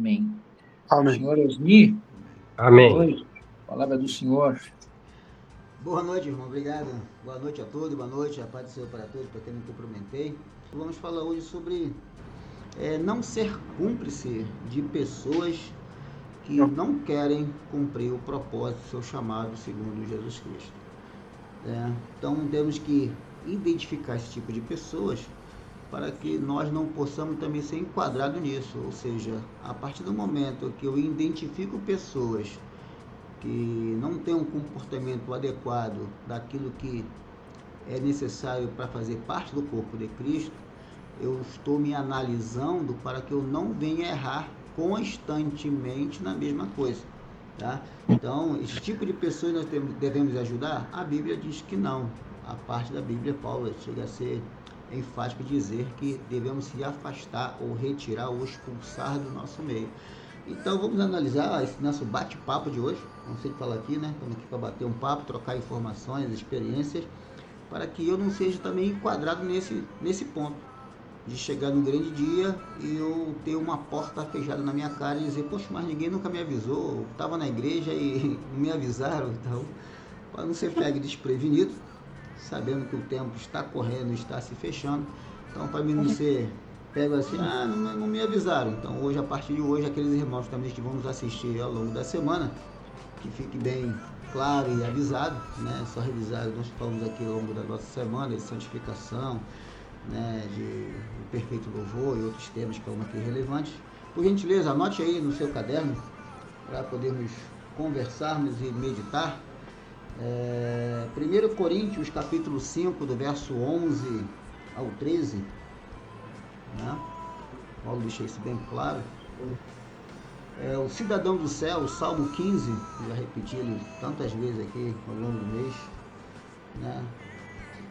Amém. Amém. Senhor Osni, Amém. boa noite. Palavra do Senhor. Boa noite, irmão. Obrigado. Boa noite a todos. Boa noite. A paz do Senhor para todos, para quem não cumprimentei. Vamos falar hoje sobre não ser cúmplice de pessoas que não querem cumprir o propósito do seu chamado segundo Jesus Cristo. Então, temos que identificar esse tipo de pessoas para que nós não possamos também ser enquadrados nisso. Ou seja, a partir do momento que eu identifico pessoas que não têm um comportamento adequado daquilo que é necessário para fazer parte do corpo de Cristo, eu estou me analisando para que eu não venha errar constantemente na mesma coisa. Tá? Então, esse tipo de pessoas nós devemos ajudar? A Bíblia diz que não. A parte da Bíblia, Paulo chega a ser enfático dizer que devemos se afastar ou retirar ou expulsar do nosso meio. Então, vamos analisar esse nosso bate-papo de hoje. Não sei o que falar aqui, né? Estamos aqui para bater um papo, trocar informações, experiências, para que eu não seja também enquadrado nesse ponto de chegar no grande dia e eu ter uma porta fechada na minha cara e dizer, poxa, mas ninguém nunca me avisou, eu estava na igreja e não me avisaram. Então, para não ser pego desprevenido, sabendo que o tempo está correndo, está se fechando, então para mim não ser pego assim, não me avisaram. Então hoje, a partir de hoje, aqueles irmãos também que vão nos assistir ao longo da semana, que fique bem claro e avisado, né? Só revisar, nós falamos aqui ao longo da nossa semana de santificação, né, de perfeito louvor e outros temas que estão aqui relevantes. Por gentileza, anote aí no seu caderno para podermos conversarmos e meditar. 1 Coríntios capítulo 5, do verso 11 ao 13, né? Paulo deixa isso bem claro. O cidadão do céu, o Salmo 15, eu já repeti ele tantas vezes aqui ao longo do mês, né?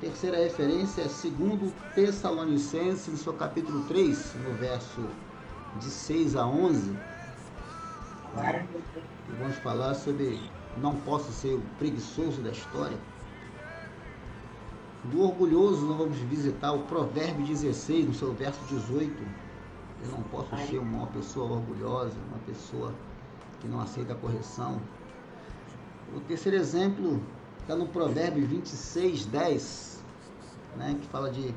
Terceira referência é 2 Tessalonicenses, no seu capítulo 3, no verso de 6 a 11. Né? E vamos falar sobre não posso ser o preguiçoso da história. Do orgulhoso, nós vamos visitar o Provérbio 16, no seu verso 18. Eu não posso ser uma pessoa orgulhosa, uma pessoa que não aceita a correção. O terceiro exemplo está no Provérbio 26, 10, né, que fala de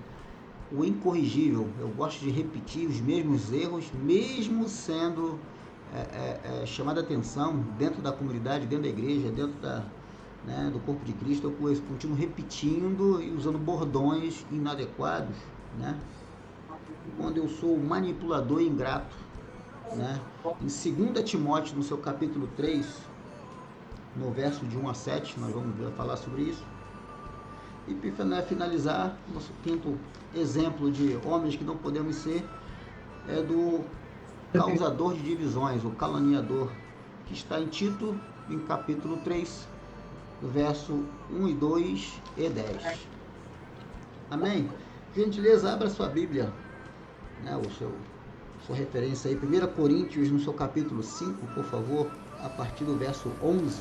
o incorrigível. Eu gosto de repetir os mesmos erros, mesmo sendo chamada atenção dentro da comunidade, dentro da igreja, dentro do corpo de Cristo. Eu continuo repetindo e usando bordões inadequados, né? Quando eu sou manipulador e ingrato, né? Em 2 Timóteo, no seu capítulo 3, no verso de 1 a 7, nós vamos falar sobre isso. E para finalizar, nosso quinto exemplo de homens que não podemos ser é do causador de divisões, o caluniador, que está em Tito, em capítulo 3, do verso 1 e 2 e 10. Amém? Gentileza, abra sua Bíblia, né, sua referência aí, 1 Coríntios, no seu capítulo 5, por favor, a partir do verso 11.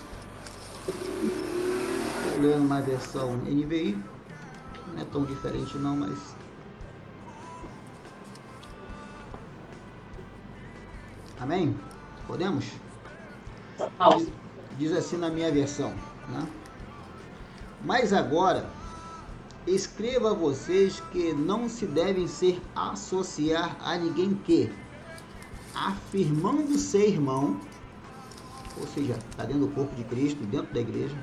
Estou lendo uma versão NVI, não é tão diferente não, mas... Amém? Podemos? Diz assim na minha versão, né? Mas agora, escreva a vocês que não se devem ser associar a ninguém que, afirmando ser irmão, ou seja, está dentro do corpo de Cristo, dentro da igreja,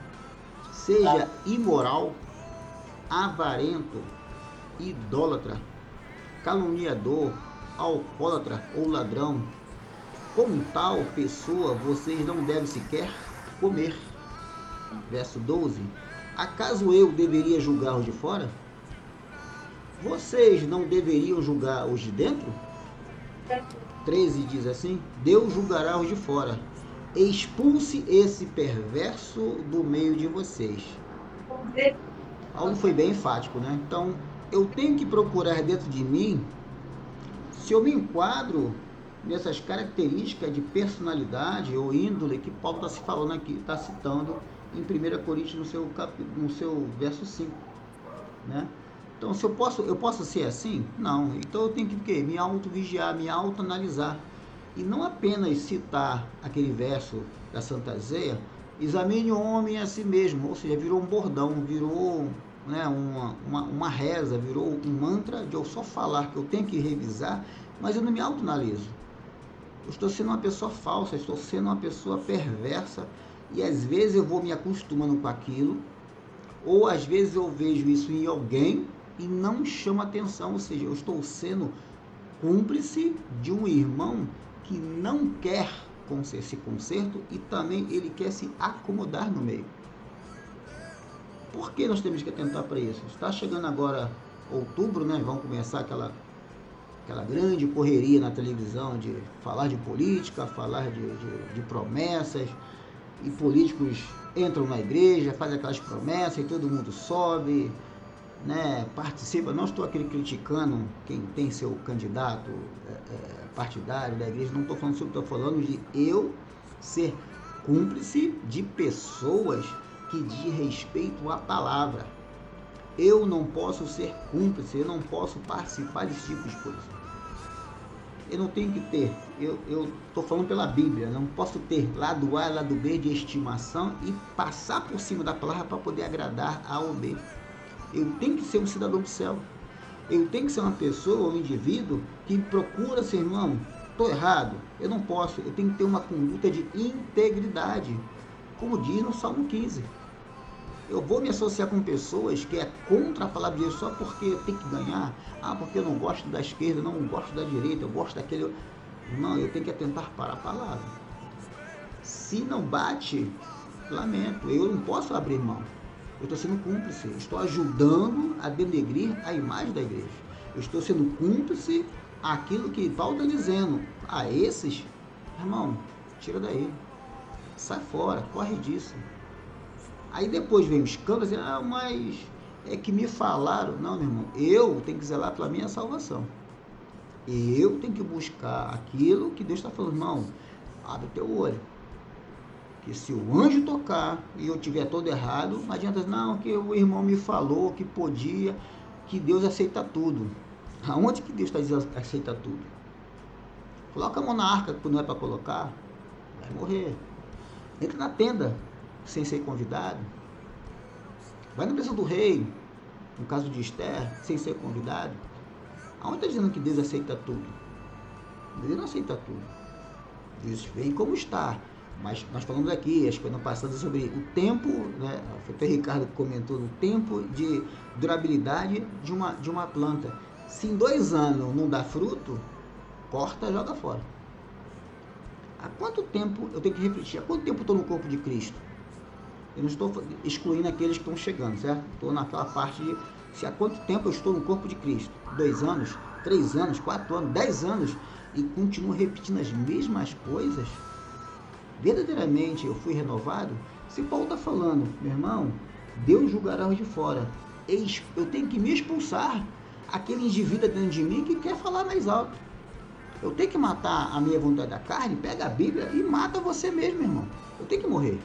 seja imoral, avarento, idólatra, caluniador, alcoólatra ou ladrão. Com tal pessoa vocês não devem sequer comer. Verso 12. Acaso eu deveria julgar os de fora? Vocês não deveriam julgar os de dentro? 13 diz assim: Deus julgará os de fora. Expulse esse perverso do meio de vocês. Paulo foi bem enfático, né? Então, eu tenho que procurar dentro de mim se eu me enquadro nessas características de personalidade ou índole que Paulo está se falando aqui, está citando em 1 Coríntios no seu verso 5, né? Então, se eu posso ser assim? Não. Então eu tenho que me auto-vigiar, me auto-analisar. E não apenas citar aquele verso da Santa Ceia, examine o homem a si mesmo, ou seja, virou um bordão, virou, né, uma reza, virou um mantra de eu só falar que eu tenho que revisar, mas eu não me autoanaliso. Eu estou sendo uma pessoa falsa, estou sendo uma pessoa perversa, e às vezes eu vou me acostumando com aquilo, ou às vezes eu vejo isso em alguém e não chamo atenção, ou seja, eu estou sendo cúmplice de um irmão que não quer esse conserto e também ele quer se acomodar no meio. Por que nós temos que atentar para isso? Está chegando agora outubro, né? Vamos começar aquela grande correria na televisão de falar de política, falar de promessas, e políticos entram na igreja, fazem aquelas promessas e todo mundo sobe, né, participa. Não estou aqui criticando quem tem seu candidato partidário da igreja, não estou falando sobre, estou falando de eu ser cúmplice de pessoas que diz respeito à palavra. Eu não posso ser cúmplice, eu não posso participar desse tipo de coisa. Eu não tenho que ter, eu estou falando pela Bíblia, não posso ter lado A, lado B de estimação e passar por cima da palavra para poder agradar A ou B. Eu tenho que ser um cidadão do céu. Eu tenho que ser uma pessoa, um indivíduo que procura ser, irmão, estou errado, eu não posso, eu tenho que ter uma conduta de integridade, como diz no Salmo 15. Eu vou me associar com pessoas que é contra a palavra de Deus só porque eu tenho que ganhar. Ah, porque eu não gosto da esquerda, não gosto da direita, eu gosto daquele... Não, eu tenho que atentar para a palavra. Se não bate, lamento, eu não posso abrir mão. Eu estou sendo cúmplice, estou ajudando a denegrir a imagem da igreja. Eu estou sendo cúmplice àquilo que Paulo está dizendo. A esses, irmão, tira daí, sai fora, corre disso. Aí depois vem o escândalo, assim, mas é que me falaram. Não, meu irmão, eu tenho que zelar pela minha salvação. Eu tenho que buscar aquilo que Deus está falando. Irmão, abre o teu olho. Que se o anjo tocar e eu tiver todo errado, não adianta, não, que o irmão me falou que podia, que Deus aceita tudo. Aonde que Deus está dizendo que aceita tudo? Coloca a mão na arca que não é para colocar, vai morrer. Entra na tenda sem ser convidado. Vai na mesa do rei, no caso de Esther, sem ser convidado. Aonde está dizendo que Deus aceita tudo? Deus não aceita tudo. Deus vem como está. Mas nós falamos aqui, acho que ano passado, sobre o tempo, né? Foi até o Ricardo que comentou, o tempo de durabilidade de uma planta. Se em 2 anos não dá fruto, corta e joga fora. Há quanto tempo, eu tenho que refletir, há quanto tempo eu estou no corpo de Cristo? Eu não estou excluindo aqueles que estão chegando, certo? Estou naquela parte de se há quanto tempo eu estou no corpo de Cristo. 2 anos, 3 anos, 4 anos, 10 anos, e continuo repetindo as mesmas coisas. Verdadeiramente eu fui renovado? Se Paulo está falando, meu irmão, Deus julgará os de fora. Eu tenho que me expulsar aquele indivíduo dentro de mim que quer falar mais alto. Eu tenho que matar a minha vontade da carne, pega a Bíblia e mata você mesmo, irmão. Eu tenho que morrer.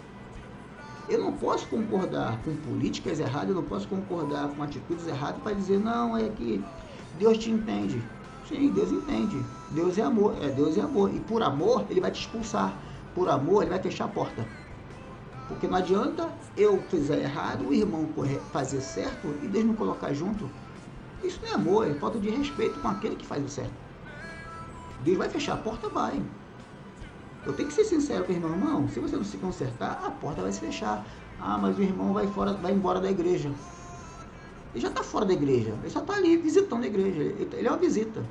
Eu não posso concordar com políticas erradas, eu não posso concordar com atitudes erradas para dizer, não, é que Deus te entende. Sim, Deus entende. Deus é amor, Deus é amor. E por amor, Ele vai te expulsar. Por amor, Ele vai fechar a porta. Porque não adianta eu fazer errado, o irmão fazer certo e Deus me colocar junto. Isso não é amor, é falta de respeito com aquele que faz o certo. Deus vai fechar a porta? Vai. Eu tenho que ser sincero com o irmão. Irmão, se você não se consertar, a porta vai se fechar. Ah, mas o irmão vai embora da igreja. Ele já está fora da igreja. Ele só está ali visitando a igreja. Ele é uma visita.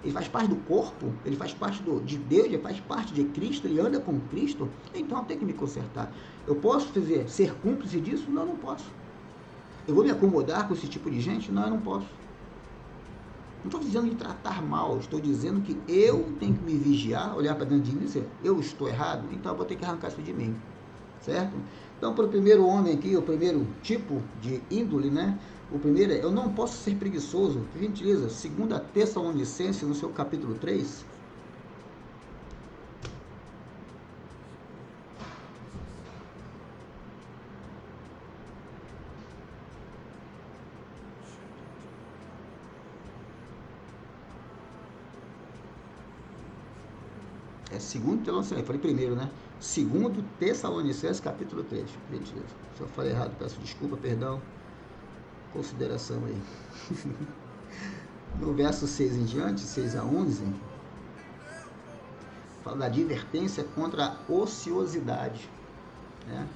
Ele faz parte do corpo, ele faz parte de Deus, ele faz parte de Cristo, ele anda com Cristo. Então eu tenho que me consertar. Eu posso ser cúmplice disso? Não, eu não posso. Eu vou me acomodar com esse tipo de gente? Não, eu não posso. Não estou dizendo de tratar mal, estou dizendo que eu tenho que me vigiar, olhar para dentro de mim e dizer, eu estou errado, então eu vou ter que arrancar isso de mim, certo? Então, para o primeiro homem aqui, o primeiro tipo de índole, né? O primeiro é, eu não posso ser preguiçoso, por gentileza, 2 Tessalonicenses, no seu capítulo 3, Segundo Tessalonicenses, falei primeiro, né? Segundo Tessalonicenses, capítulo 3. Gentileza. Se eu falei errado, peço desculpa, perdão. Consideração aí. No verso 6 em diante, 6 a 11, fala da advertência contra a ociosidade, né?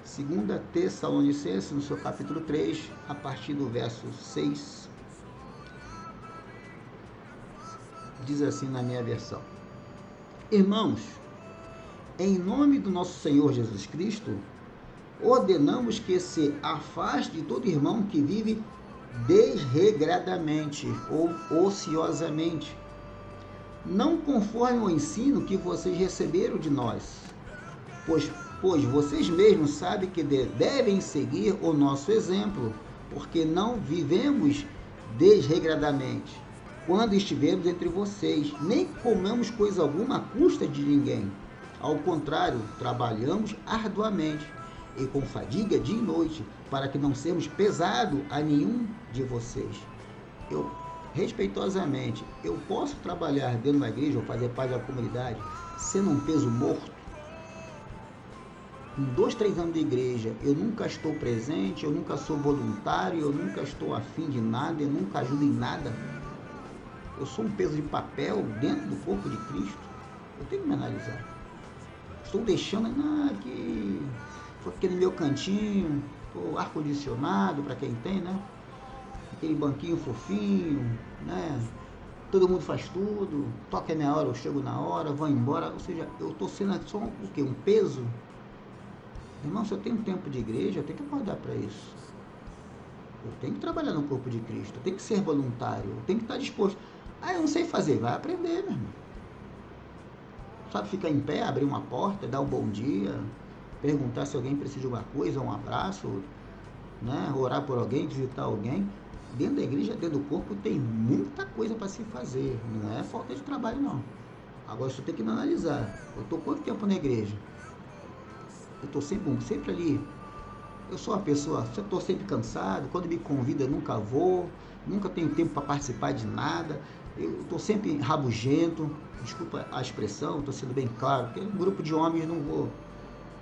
Segunda Tessalonicenses, no seu capítulo 3, a partir do verso 6, diz assim na minha versão: Irmãos, em nome do nosso Senhor Jesus Cristo, ordenamos que se afaste de todo irmão que vive desregradamente ou ociosamente, não conforme o ensino que vocês receberam de nós, pois vocês mesmos sabem que devem seguir o nosso exemplo, porque não vivemos desregradamente quando estivermos entre vocês, nem comemos coisa alguma à custa de ninguém. Ao contrário, trabalhamos arduamente e com fadiga dia e noite, para que não sejamos pesado a nenhum de vocês. Eu, respeitosamente, eu posso trabalhar dentro de uma igreja ou fazer parte da comunidade sendo um peso morto? Em 2, 3 anos de igreja, eu nunca estou presente, eu nunca sou voluntário, eu nunca estou afim de nada, eu nunca ajudo em nada. Eu sou um peso de papel dentro do corpo de Cristo. Eu tenho que me analisar. Estou deixando aqui, no meu cantinho, ar-condicionado, para quem tem, né? Aquele banquinho fofinho, né? Todo mundo faz tudo, toca a minha hora, eu chego na hora, vou embora. Ou seja, eu estou sendo só o quê? Um peso? Irmão, se eu tenho tempo de igreja, eu tenho que acordar para isso. Eu tenho que trabalhar no corpo de Cristo, eu tenho que ser voluntário, eu tenho que estar disposto. Eu não sei fazer, vai aprender, meu irmão. Sabe ficar em pé, abrir uma porta, dar um bom dia, perguntar se alguém precisa de alguma coisa, um abraço, né? Orar por alguém, visitar alguém. Dentro da igreja, dentro do corpo, tem muita coisa para se fazer. Não é falta de trabalho, não. Agora, você tem que analisar. Eu estou quanto tempo na igreja? Eu estou sempre ali. Eu sou uma pessoa, eu estou sempre cansado. Quando me convida, eu nunca vou. Nunca tenho tempo para participar de nada. Eu estou sempre rabugento. Desculpa a expressão, estou sendo bem claro. Porque um grupo de homens não vou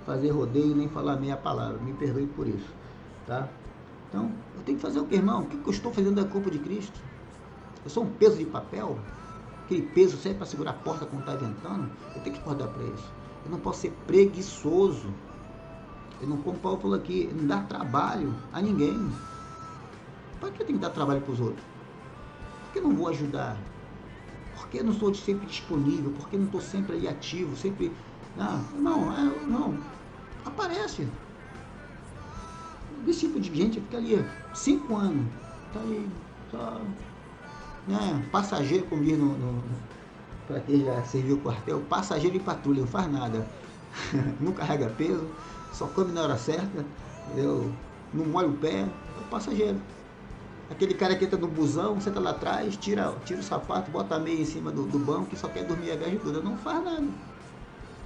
fazer rodeio nem falar meia palavra. Me perdoe por isso, tá? Então, eu tenho que fazer o que, irmão? O que eu estou fazendo da corpo de Cristo? Eu sou um peso de papel? Aquele peso serve para segurar a porta quando está ventando? Eu tenho que acordar para isso. Eu não posso ser preguiçoso. Eu não, como Paulo falou aqui, não dar trabalho a ninguém. Por que eu tenho que dar trabalho para os outros? Por que eu não vou ajudar? Por que eu não estou sempre disponível? Por que eu não estou sempre ali ativo? Sempre. Não. Aparece. Esse tipo de gente fica ali 5 anos. Está aí, só. Né, passageiro, como diz para quem já serviu o quartel, passageiro em patrulha, não faz nada. Não carrega peso, só come na hora certa, eu não molho o pé, é o passageiro. Aquele cara que entra no busão, senta lá atrás, tira o sapato, bota a meia em cima do banco e só quer dormir a viagem toda, não faz nada.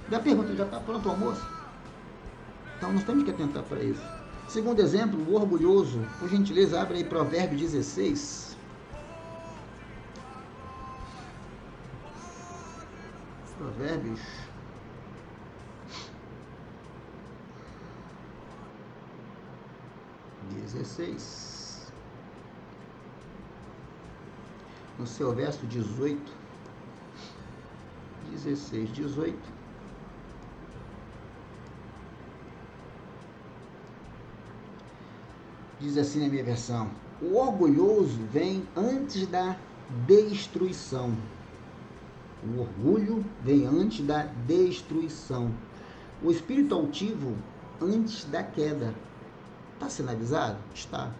Da pergunta, já está pronto o almoço? Então nós temos que atentar para isso. Segundo exemplo, o orgulhoso. Por gentileza, abre aí Provérbios 16. Provérbios 16. No seu verso 18. 16, 18. Diz assim na minha versão: o orgulhoso vem antes da destruição. O orgulho vem antes da destruição. O espírito altivo antes da queda. Está sendo avisado? Está.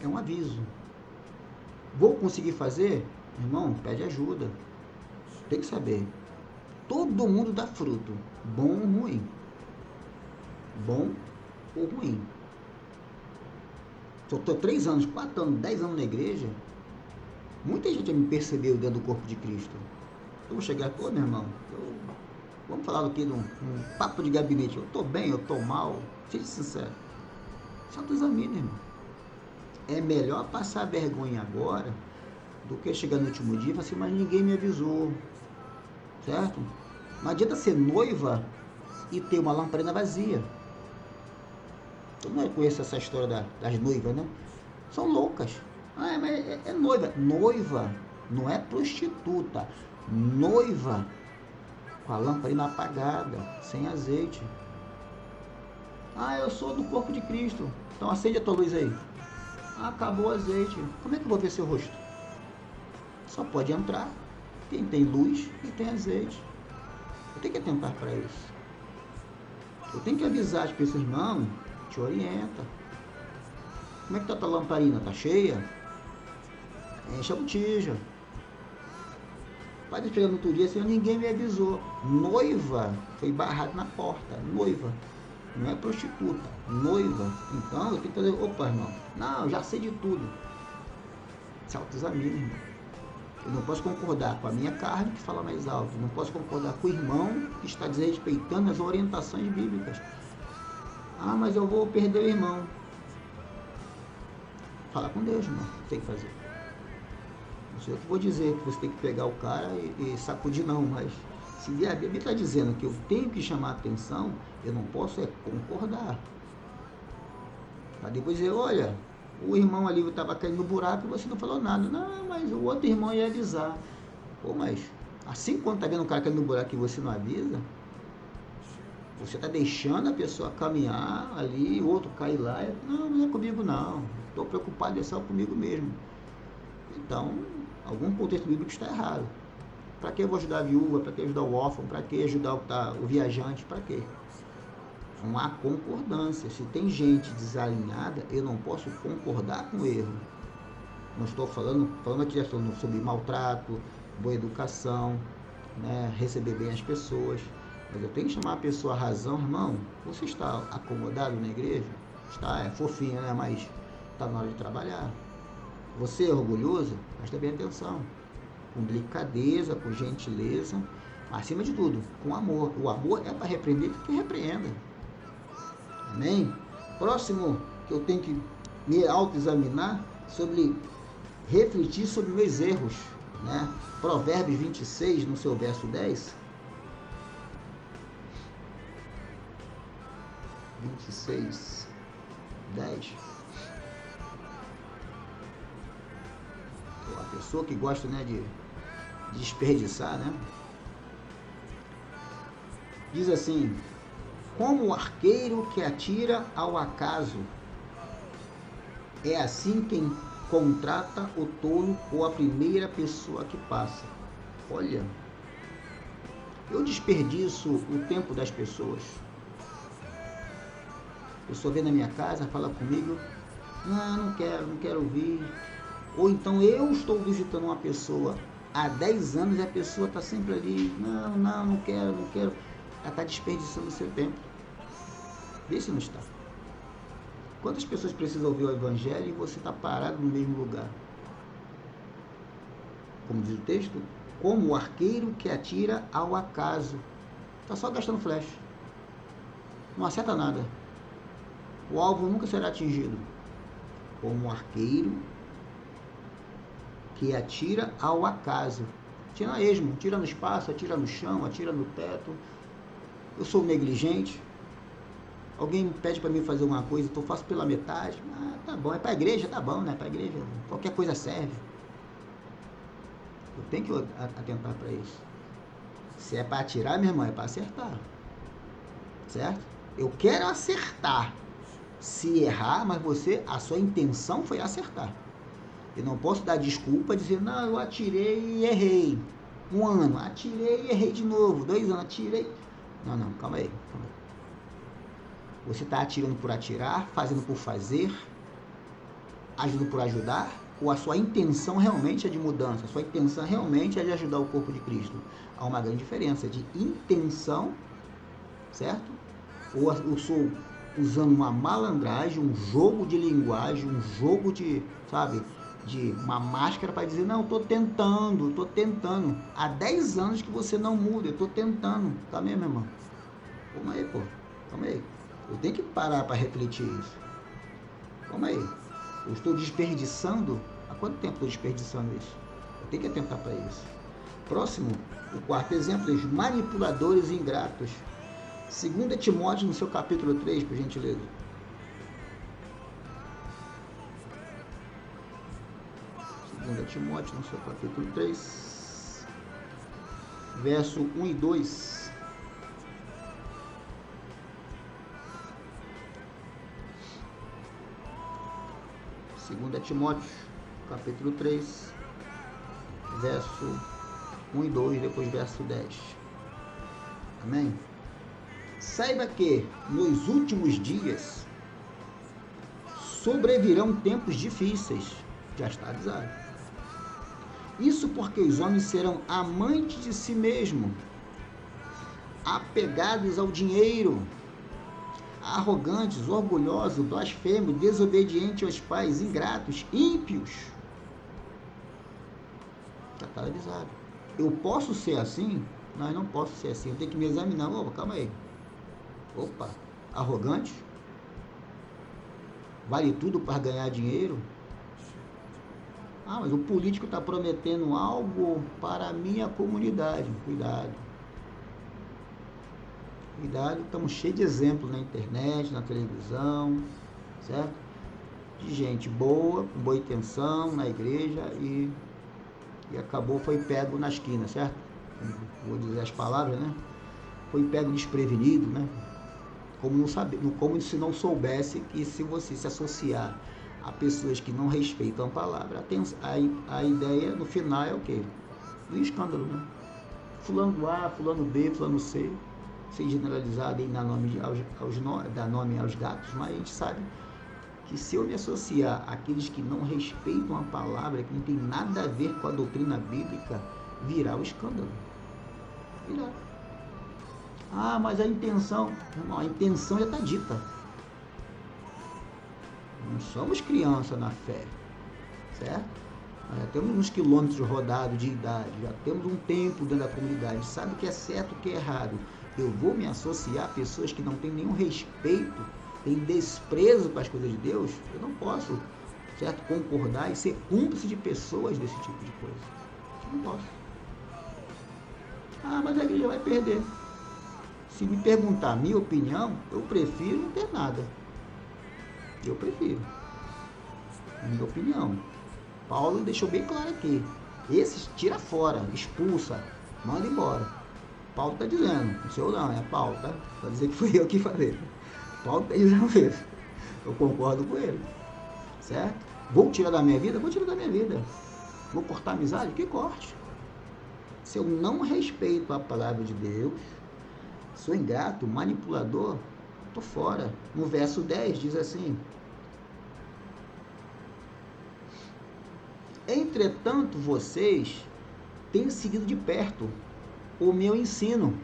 É um aviso. Vou conseguir fazer? Irmão, pede ajuda. Tem que saber. Todo mundo dá fruto. Bom ou ruim. Bom ou ruim. Se eu estou 3 anos, 4 anos, 10 anos na igreja, muita gente já me percebeu dentro do corpo de Cristo. Eu vou chegar, meu irmão, vamos falar aqui de um papo de gabinete. Eu estou bem, eu estou mal. Seja sincero. Só tu examina, irmão. É melhor passar vergonha agora do que chegar no último dia e falar assim, mas ninguém me avisou. certo? Não adianta ser noiva e ter uma lamparina vazia. Eu não conheço essa história das noivas, né? São loucas. Ah, mas é noiva. Noiva não é prostituta. Noiva com a lamparina apagada, sem azeite. Ah, eu sou do corpo de Cristo. Então acende a tua luz aí. Ah, acabou o azeite. Como é que eu vou ver seu rosto? Só pode entrar quem tem luz e tem azeite. Eu tenho que atentar para isso. Eu tenho que avisar as pessoas, irmão, te orienta. Como é que tá a tua lamparina? Tá cheia? Enche a botija. Vai chegar no outro dia assim, ninguém me avisou. Noiva foi barrada na porta. Noiva. Não é prostituta. Noiva. Então eu tenho que fazer, opa, irmão. Não, eu já sei de tudo. Se autoexamina, irmão. Eu não posso concordar com a minha carne que fala mais alto. Eu não posso concordar com o irmão que está desrespeitando as orientações bíblicas. Ah, mas eu vou perder o irmão. Fala com Deus, irmão. O que tem que fazer? Não sei o que vou dizer, que você tem que pegar o cara e sacudir, não. Mas se a Bíblia está dizendo que eu tenho que chamar a atenção, eu não posso concordar. Para depois dizer, olha, o irmão ali estava caindo no buraco e você não falou nada. Não, mas o outro irmão ia avisar. Pô, mas assim quando está vendo o cara caindo no buraco e você não avisa, você está deixando a pessoa caminhar ali, o outro cair lá. Não é comigo não. Estou preocupado, é só comigo mesmo. Então, algum contexto bíblico está errado. Para que eu vou ajudar a viúva? Para que ajudar o órfão? Para que ajudar o viajante? Para quê? Não há concordância. Se tem gente desalinhada, eu não posso concordar com o erro. Não estou falando aqui sobre maltrato, boa educação, né, receber bem as pessoas. Mas eu tenho que chamar a pessoa à razão, irmão. Você está acomodado na igreja? Está, é fofinho, né? Mas está na hora de trabalhar. Você é orgulhoso? Presta bem atenção. Com delicadeza, com gentileza, acima de tudo, com amor. O amor é para repreender, que repreenda. Amém? Próximo que eu tenho que me autoexaminar sobre refletir sobre meus erros, né? Provérbios 26, no seu verso 10. 26, 10. A pessoa que gosta, né, de desperdiçar, né? Diz assim: como o arqueiro que atira ao acaso, é assim quem contrata o tolo ou a primeira pessoa que passa. Olha, eu desperdiço o tempo das pessoas. A pessoa vem na minha casa, fala comigo, não quero ouvir. Ou então eu estou visitando uma pessoa há 10 anos e a pessoa está sempre ali, não quero. Ela está desperdiçando o seu tempo. Vê se não está. Quantas pessoas precisam ouvir o evangelho e você está parado no mesmo lugar? Como diz o texto, como o arqueiro que atira ao acaso. Está só gastando flecha. Não acerta nada. O alvo nunca será atingido. Como o arqueiro que atira ao acaso. Tira a esmo, tira no espaço, atira no chão, atira no teto. Eu sou negligente. Alguém pede para mim fazer uma coisa, então eu faço pela metade. Tá bom, é para a igreja, tá bom, né? Para a igreja, qualquer coisa serve. Eu tenho que atentar para isso. Se é para atirar, meu irmão, é para acertar. Certo? Eu quero acertar. Se errar, mas a sua intenção foi acertar. Eu não posso dar desculpa, dizer, não, eu atirei e errei. 1 ano, atirei e errei de novo. 2 anos, atirei. Não, calma aí. Você está atirando por atirar, fazendo por fazer, ajudando por ajudar, ou a sua intenção realmente é de mudança, a sua intenção realmente é de ajudar o corpo de Cristo? Há uma grande diferença de intenção, certo? Ou eu sou usando uma malandragem, um jogo de linguagem, um jogo de, de uma máscara para dizer, não, estou tentando. Há 10 anos que você não muda, eu estou tentando. Tá mesmo, irmão? Calma aí, calma aí. Eu tenho que parar para refletir isso. Calma aí. Eu estou desperdiçando? Há quanto tempo estou desperdiçando isso? Eu tenho que atentar para isso. Próximo, o quarto exemplo, os manipuladores ingratos. 2 Timóteo, no seu capítulo 3, por gentileza. 2 Timóteo, no seu capítulo 3, verso 1 e 2. Segunda Timóteo, capítulo 3, verso 1 e 2, depois verso 10. Amém? Saiba que nos últimos dias sobrevirão tempos difíceis. Já está avisado. Isso porque os homens serão amantes de si mesmos, apegados ao dinheiro, arrogantes, orgulhosos, blasfemos, desobedientes aos pais, ingratos, ímpios. Já está avisado. Eu posso ser assim? Não, eu não posso ser assim. Eu tenho que me examinar. Opa, calma aí. Opa, arrogante? Vale tudo para ganhar dinheiro? Ah, mas o político está prometendo algo para a minha comunidade. Cuidado. Cuidado, estamos cheios de exemplos na internet, na televisão, certo? De gente boa, com boa intenção na igreja e acabou, foi pego na esquina, certo? Vou dizer as palavras, né? Foi pego desprevenido, né? Como se não soubesse que se você se associar a pessoas que não respeitam a palavra, a ideia no final é o quê? Do escândalo, né? Fulano A, fulano B, fulano C, sem generalizar e dar nome aos gatos, mas a gente sabe que se eu me associar àqueles que não respeitam a palavra, que não tem nada a ver com a doutrina bíblica, virá o escândalo. Virá. Ah, mas a intenção... Não, a intenção já está dita. Não somos criança na fé, certo? Nós já temos uns quilômetros rodados de idade, já temos um tempo dentro da comunidade, sabe o que é certo e o que é errado. Eu vou me associar a pessoas que não têm nenhum respeito, têm desprezo para as coisas de Deus? Eu não posso, certo, concordar e ser cúmplice de pessoas desse tipo de coisa. Eu não posso. Ah, mas a igreja vai perder. Se me perguntar a minha opinião, eu prefiro não ter nada. Eu prefiro. Minha opinião. Paulo deixou bem claro aqui. Esses tira fora, expulsa, manda embora. Paulo está dizendo, não sou eu não, é Paulo, tá? Para dizer que fui eu que falei. Paulo está dizendo isso. Eu concordo com ele. Certo? Vou tirar da minha vida? Vou tirar da minha vida. Vou cortar a amizade? Que corte. Se eu não respeito a palavra de Deus, sou ingrato, manipulador, estou fora. No verso 10 diz assim: entretanto, vocês têm seguido de perto o meu ensino,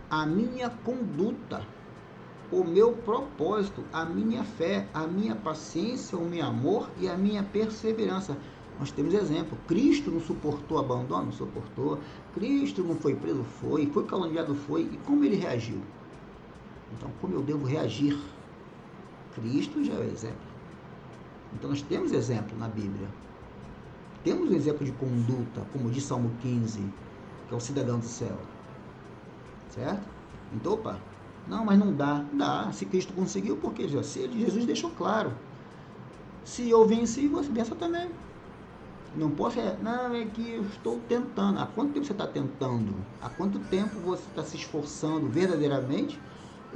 a minha conduta, o meu propósito, a minha fé, a minha paciência, o meu amor e a minha perseverança. Nós temos exemplo. Cristo não suportou abandono? Não suportou. Cristo não foi preso? Foi caluniado? Foi. E como ele reagiu? Então, como eu devo reagir? Cristo já é o exemplo. Então, nós temos exemplo na Bíblia. Temos um exemplo de conduta, como diz Salmo 15, que é o cidadão do céu. Certo? Então, opa, não, mas não dá. Dá. Se Cristo conseguiu, porque Jesus deixou claro. Se eu venci, você vença também. Não posso, não, é que eu estou tentando. Há quanto tempo você está tentando? Há quanto tempo você está se esforçando verdadeiramente?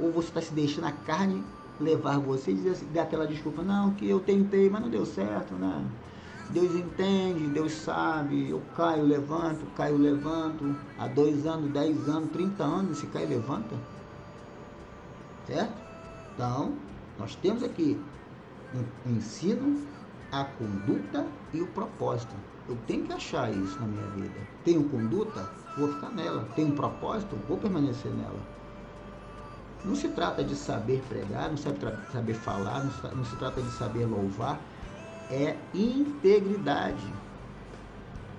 Ou você está se deixando a carne levar você e dizer assim, dar aquela desculpa, não, que eu tentei, mas não deu certo, né? Deus entende, Deus sabe, eu caio, levanto, há 2 anos, 10 anos, 30 anos, se cai, levanta. Certo? Então, nós temos aqui um ensino, a conduta e o propósito. Eu tenho que achar isso na minha vida. Tenho conduta? Vou ficar nela. Tenho propósito? Vou permanecer nela. Não se trata de saber pregar, não se trata de saber falar, não se trata de saber louvar. É integridade.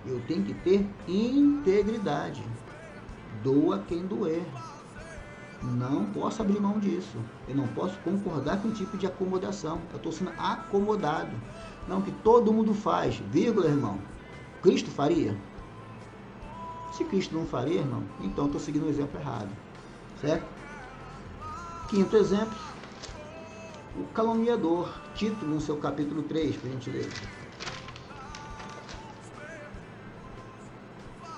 Eu tenho que ter integridade. Doa quem doer. Não posso abrir mão disso. Eu não posso concordar com o tipo de acomodação. Eu estou sendo acomodado. Não, que todo mundo faz. Vírgula, irmão. Cristo faria? Se Cristo não faria, irmão, então estou seguindo o exemplo errado. Certo? Quinto exemplo, o caluniador. Tito, no seu capítulo 3, para a gente ler.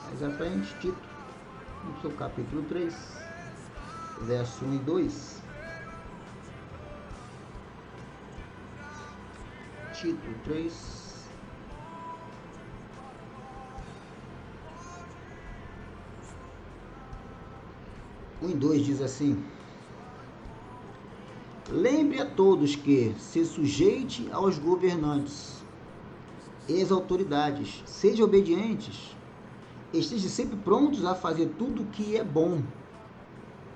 Mais à frente, Tito, no seu capítulo 3, verso 1 e 2. Tito 3. Um e 2 diz assim: lembre a todos que se sujeite aos governantes e às autoridades, sejam obedientes, estejam sempre prontos a fazer tudo o que é bom.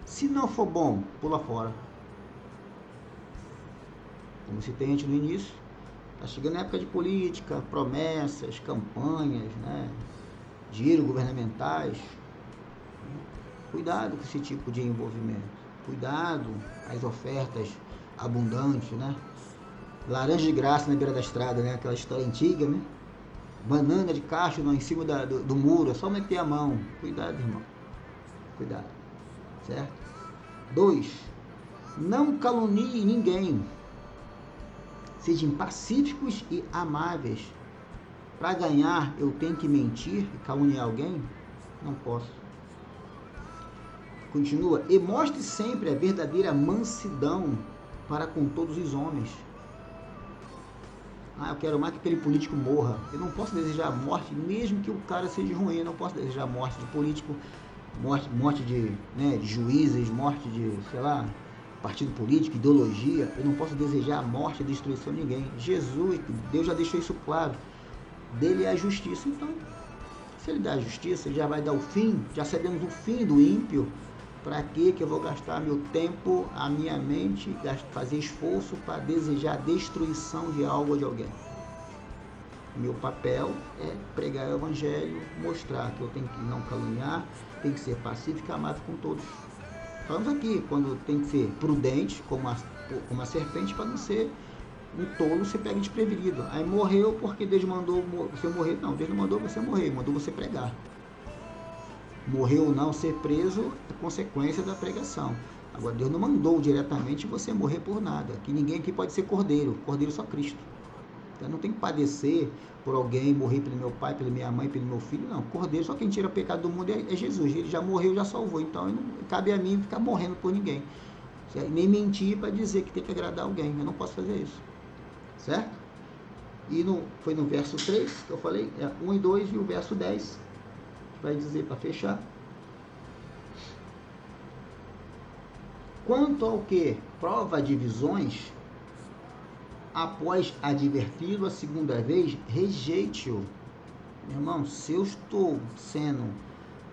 Se não for bom, pula fora. Como citei antes no início, está chegando a época de política, promessas, campanhas, né? Dinheiro governamentais. Cuidado com esse tipo de envolvimento. Cuidado as ofertas abundantes, né? Laranja de graça na beira da estrada, né? Aquela história antiga, né? Banana de cacho em cima do muro, é só meter a mão. Cuidado, irmão. Cuidado. Certo? 2. Não calunie ninguém. Sejam pacíficos e amáveis. Para ganhar, eu tenho que mentir e caluniar alguém? Não posso. Continua, e mostre sempre a verdadeira mansidão para com todos os homens. Eu quero mais que aquele político morra. Eu não posso desejar a morte, mesmo que o cara seja ruim. Eu não posso desejar a morte de político, morte de juízes, morte de, sei lá, partido político, ideologia. Eu não posso desejar a morte e a destruição de ninguém. Jesus, Deus já deixou isso claro. Dele é a justiça. Então, se ele dá a justiça, ele já vai dar o fim. Já sabemos o fim do ímpio. Para que eu vou gastar meu tempo, a minha mente, fazer esforço para desejar a destruição de algo ou de alguém? Meu papel é pregar o evangelho, mostrar que eu tenho que não caluniar, tenho que ser pacífico e amável com todos. Falamos aqui, quando tem que ser prudente, como a serpente, para não ser um tolo, você pega desprevenido. Aí morreu porque Deus mandou você morrer. Não, Deus não mandou você morrer, mandou você pregar. Morreu ou não, ser preso é consequência da pregação. Agora, Deus não mandou diretamente você morrer por nada. Que ninguém aqui pode ser cordeiro. Cordeiro só Cristo. Então, não tem que padecer por alguém, morrer pelo meu pai, pela minha mãe, pelo meu filho. Não, cordeiro, só quem tira o pecado do mundo é Jesus. Ele já morreu, já salvou. Então, não cabe a mim ficar morrendo por ninguém. Certo? Nem mentir para dizer que tem que agradar alguém. Eu não posso fazer isso. Certo? E foi no verso 3 que eu falei, 1 e 2 e o verso 10. Vai dizer para fechar. Quanto ao que prova divisões, após adverti-lo a segunda vez, rejeite-o. Meu irmão, se eu estou sendo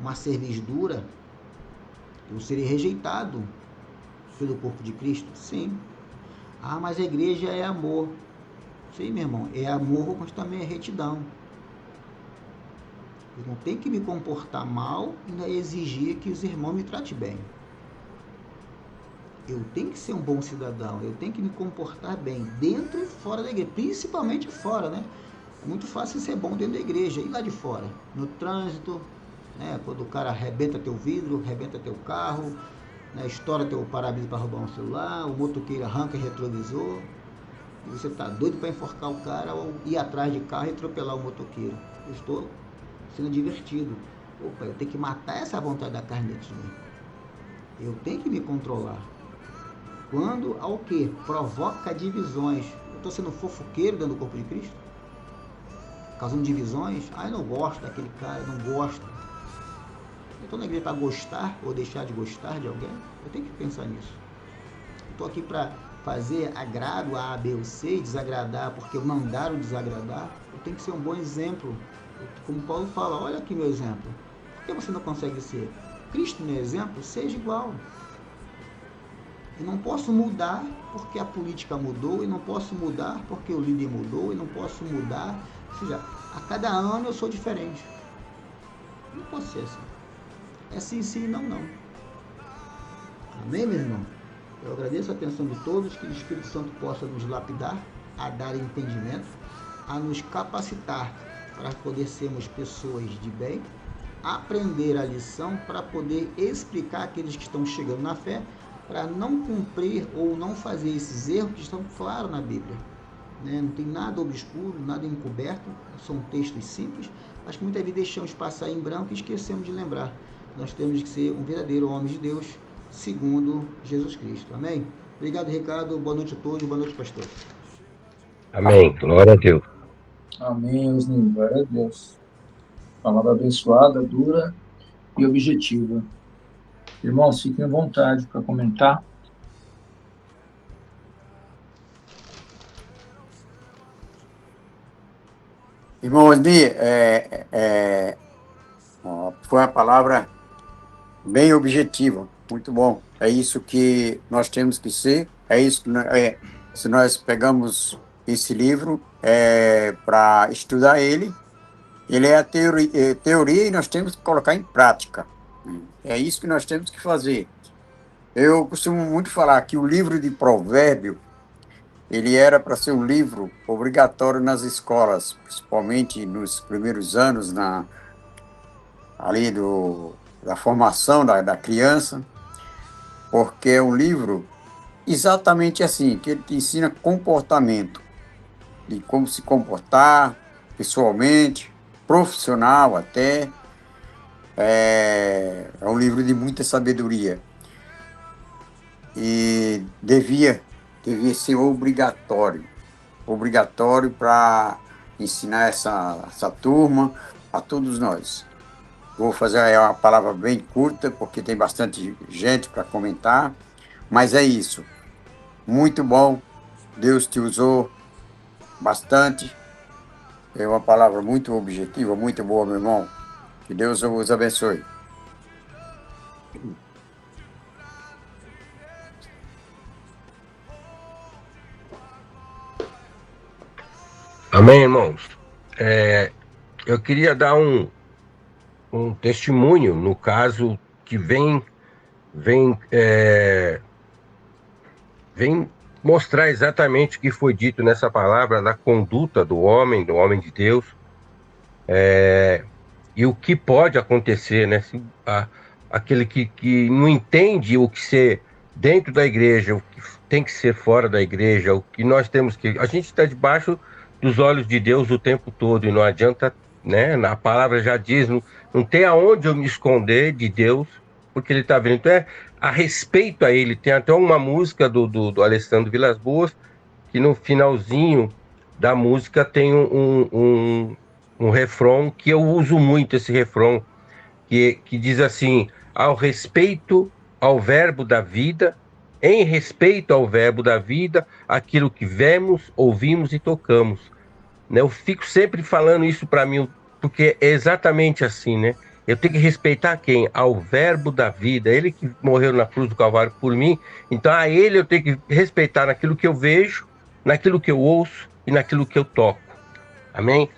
uma servidura, eu serei rejeitado pelo corpo de Cristo? Sim. Mas a igreja é amor. Sim, meu irmão, é amor, mas também é retidão. Eu não tenho que me comportar mal e ainda exigir que os irmãos me tratem bem. Eu tenho que ser um bom cidadão, eu tenho que me comportar bem, dentro e fora da igreja, principalmente fora, né? É muito fácil ser bom dentro da igreja, e lá de fora, no trânsito, né? Quando o cara arrebenta teu vidro, arrebenta teu carro, né? Estoura teu para-brisa para roubar um celular, o motoqueiro arranca retrovisor, e você tá doido para enforcar o cara ou ir atrás de carro e atropelar o motoqueiro. Eu estou sendo divertido. Opa, eu tenho que matar essa vontade da carne dentro de mim. Eu tenho que me controlar. Quando ao que? Provoca divisões. Eu estou sendo fofoqueiro dentro do corpo de Cristo? Causando divisões? Eu não gosto daquele cara, eu não gosto. Eu estou na igreja para gostar ou deixar de gostar de alguém? Eu tenho que pensar nisso. Eu estou aqui para fazer agrado a B ou C, desagradar porque eu mandar o desagradar. Eu tenho que ser um bom exemplo. Como Paulo fala, olha aqui meu exemplo. Por que você não consegue ser? Cristo, meu exemplo, seja igual. Eu não posso mudar porque a política mudou, e não posso mudar porque o líder mudou, e não posso mudar. Ou seja, a cada ano eu sou diferente. Não posso ser assim. É sim, sim, não, não. Amém, meu irmão? Eu agradeço a atenção de todos, que o Espírito Santo possa nos lapidar, a dar entendimento, a nos capacitar para poder sermos pessoas de bem, aprender a lição para poder explicar àqueles que estão chegando na fé, para não cumprir ou não fazer esses erros que estão claros na Bíblia. Né? Não tem nada obscuro, nada encoberto, são textos simples, mas que muitas vezes deixamos passar em branco e esquecemos de lembrar. Nós temos que ser um verdadeiro homem de Deus, segundo Jesus Cristo. Amém? Obrigado, Ricardo. Boa noite a todos. Boa noite, pastor. Amém. Glória a Deus. Amém, Osni. Glória a Deus. Palavra abençoada, dura e objetiva. Irmãos, fiquem à vontade para comentar. Irmão Osni, foi uma palavra bem objetiva, muito bom. É isso que nós temos que ser, é isso que se nós pegamos esse livro para estudar ele é a teoria e nós temos que colocar em prática. É isso que nós temos que fazer. Eu costumo muito falar que o livro de Provérbio, ele era para ser um livro obrigatório nas escolas, principalmente nos primeiros anos da formação da criança, porque é um livro exatamente assim, que ele te ensina comportamento, de como se comportar pessoalmente, profissional até. É um livro de muita sabedoria e devia ser obrigatório para ensinar essa turma a todos nós. Vou fazer uma palavra bem curta, porque tem bastante gente para comentar, mas é isso. Muito bom, Deus te usou bastante. É uma palavra muito objetiva, muito boa, meu irmão. Que Deus os abençoe. Amém, irmãos? Eu queria dar um testemunho, no caso, que vem mostrar exatamente o que foi dito nessa palavra, da conduta do homem de Deus, e o que pode acontecer, né? Aquele que não entende o que ser dentro da igreja, o que tem que ser fora da igreja, o que nós temos que... A gente está debaixo dos olhos de Deus o tempo todo, e não adianta, né? A palavra já diz, não tem aonde eu me esconder de Deus, porque Ele está vendo. Então, a respeito a Ele, tem até uma música do Alessandro Vilas Boas, que no finalzinho da música tem um refrão, que eu uso muito esse refrão, que diz assim: ao respeito ao verbo da vida, em respeito ao verbo da vida, aquilo que vemos, ouvimos e tocamos. Né? Eu fico sempre falando isso para mim, porque é exatamente assim, né? Eu tenho que respeitar quem? Ao verbo da vida, ele que morreu na cruz do Calvário por mim, então a ele eu tenho que respeitar naquilo que eu vejo, naquilo que eu ouço e naquilo que eu toco. Amém?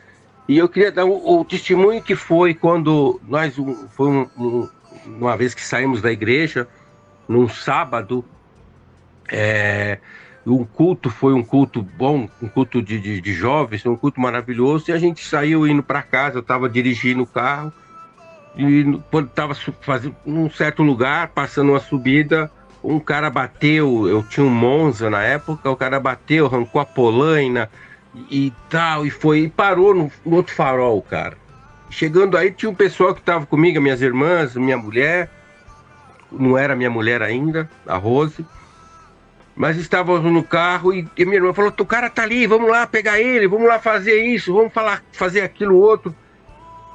E eu queria dar o testemunho que foi quando nós, uma vez que saímos da igreja, num sábado, um culto, foi um culto bom, um culto de jovens, um culto maravilhoso, e a gente saiu indo para casa. Eu estava dirigindo o carro, e quando estava fazendo um certo lugar, passando uma subida, um cara bateu. Eu tinha um Monza na época, o cara bateu, arrancou a polaina e tal, e parou no outro farol, cara. Chegando aí, tinha um pessoal que estava comigo, minhas irmãs, minha mulher, não era minha mulher ainda, a Rose, mas estávamos no carro e minha irmã falou: o cara tá ali, vamos lá pegar ele, vamos lá fazer isso, vamos fazer aquilo outro.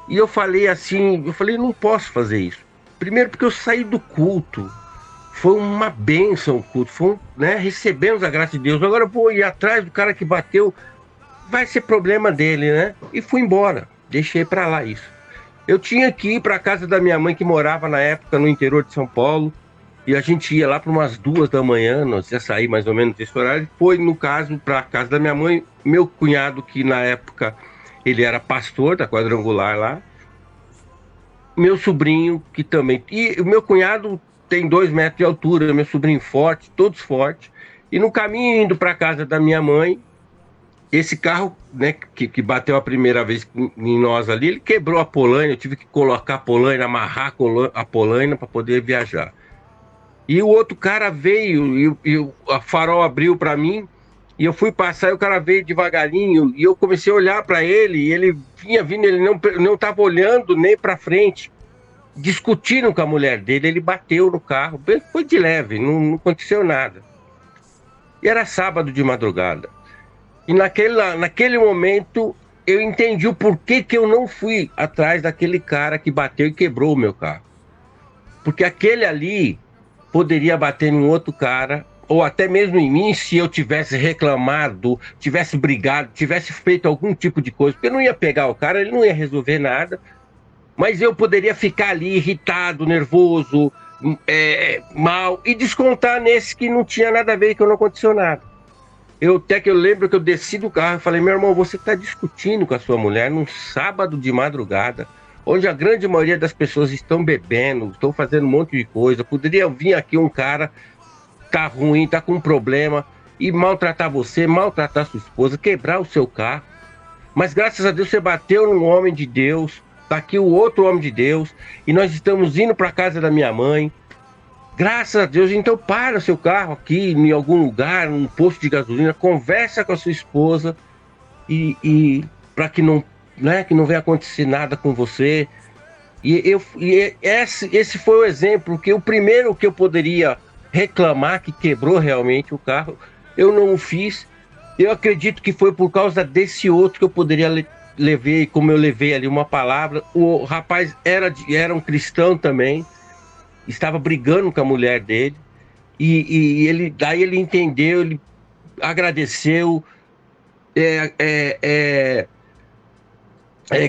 E eu falei assim, não posso fazer isso. Primeiro porque eu saí do culto, foi uma bênção o culto, né, recebemos a graça de Deus. Agora eu vou ir atrás do cara que bateu, vai ser problema dele, né? E fui embora, deixei pra lá isso. Eu tinha que ir pra casa da minha mãe, que morava na época no interior de São Paulo, e a gente ia lá para umas 2 da manhã, nós ia sair mais ou menos desse horário. Foi, no caso, para a casa da minha mãe, meu cunhado, que na época ele era pastor da Quadrangular lá, meu sobrinho, que também... E o meu cunhado tem 2 metros de altura, meu sobrinho forte, todos fortes. E no caminho indo para a casa da minha mãe, esse carro, né, que bateu a primeira vez em nós ali, ele quebrou a polaina, eu tive que colocar a polaina, amarrar a polaina para poder viajar. E o outro cara veio, e a farol abriu para mim, e eu fui passar, e o cara veio devagarinho, e eu comecei a olhar para ele, e ele vinha vindo, ele não estava olhando nem para frente, discutindo com a mulher dele, ele bateu no carro, foi de leve, não aconteceu nada. E era sábado de madrugada. E naquele momento eu entendi o porquê que eu não fui atrás daquele cara que bateu e quebrou o meu carro. Porque aquele ali poderia bater em outro cara, ou até mesmo em mim, se eu tivesse reclamado, tivesse brigado, tivesse feito algum tipo de coisa. Porque eu não ia pegar o cara, ele não ia resolver nada, mas eu poderia ficar ali irritado, nervoso, mal, e descontar nesse que não tinha nada a ver, que não aconteceu nada. Eu lembro que eu desci do carro e falei: meu irmão, você está discutindo com a sua mulher num sábado de madrugada, onde a grande maioria das pessoas estão bebendo, estão fazendo um monte de coisa. Poderia vir aqui um cara, tá ruim, tá com um problema, e maltratar você, maltratar sua esposa, quebrar o seu carro. Mas graças a Deus você bateu num homem de Deus, tá aqui o outro homem de Deus, e nós estamos indo para a casa da minha mãe. Graças a Deus. Então para o seu carro aqui em algum lugar, num posto de gasolina, conversa com a sua esposa e para que não, né, que não venha acontecer nada com você. Esse foi o exemplo, que o primeiro que eu poderia reclamar, que quebrou realmente o carro, eu não o fiz. Eu acredito que foi por causa desse outro que eu poderia levar, como eu levei ali uma palavra. O rapaz era um cristão também, estava brigando com a mulher dele, e daí ele entendeu, ele agradeceu,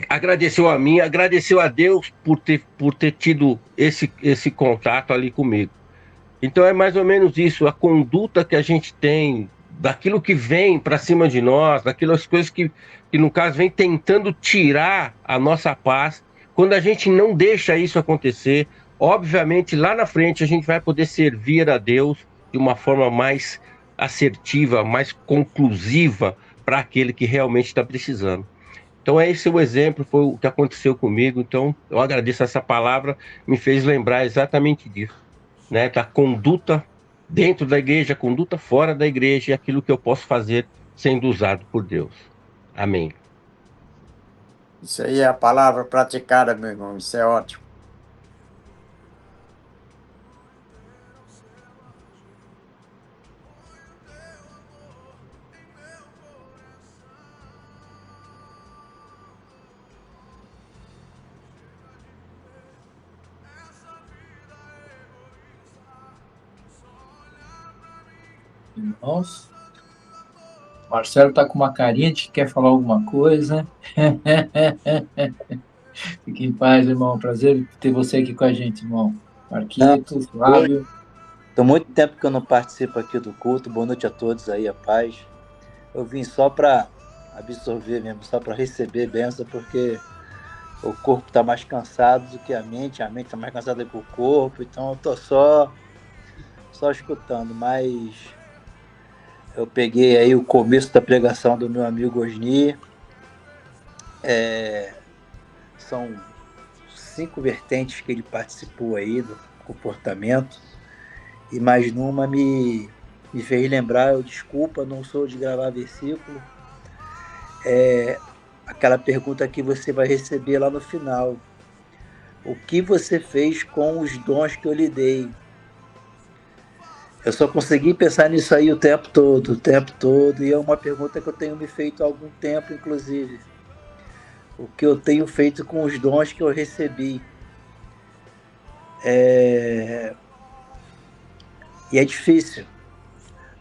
agradeceu a mim, agradeceu a Deus por ter tido esse contato ali comigo. Então é mais ou menos isso, a conduta que a gente tem, daquilo que vem para cima de nós, daquelas coisas que no caso vem tentando tirar a nossa paz. Quando a gente não deixa isso acontecer, obviamente lá na frente a gente vai poder servir a Deus de uma forma mais assertiva, mais conclusiva para aquele que realmente está precisando. Então esse é o exemplo, foi o que aconteceu comigo. Então eu agradeço essa palavra, me fez lembrar exatamente disso, né? Da conduta dentro da igreja, conduta fora da igreja, e aquilo que eu posso fazer sendo usado por Deus. Amém. Isso aí é a palavra praticada, meu irmão, isso é ótimo. Irmãos, Marcelo está com uma carinha de que quer falar alguma coisa. Fique em paz, irmão. Prazer ter você aqui com a gente, irmão. Marquito, Flávio. Tem muito tempo que eu não participo aqui do culto. Boa noite a todos aí, a paz. Eu vim só para absorver mesmo, só para receber bênção, porque o corpo está mais cansado do que a mente está mais cansada que o corpo, então eu estou só escutando, mas eu peguei aí o começo da pregação do meu amigo Osni. São 5 vertentes que ele participou aí do comportamento, e mais numa me fez lembrar, desculpa, não sou de gravar versículo, aquela pergunta que você vai receber lá no final: o que você fez com os dons que eu lhe dei? Eu só consegui pensar nisso aí o tempo todo, e é uma pergunta que eu tenho me feito há algum tempo, inclusive. O que eu tenho feito com os dons que eu recebi? E é difícil.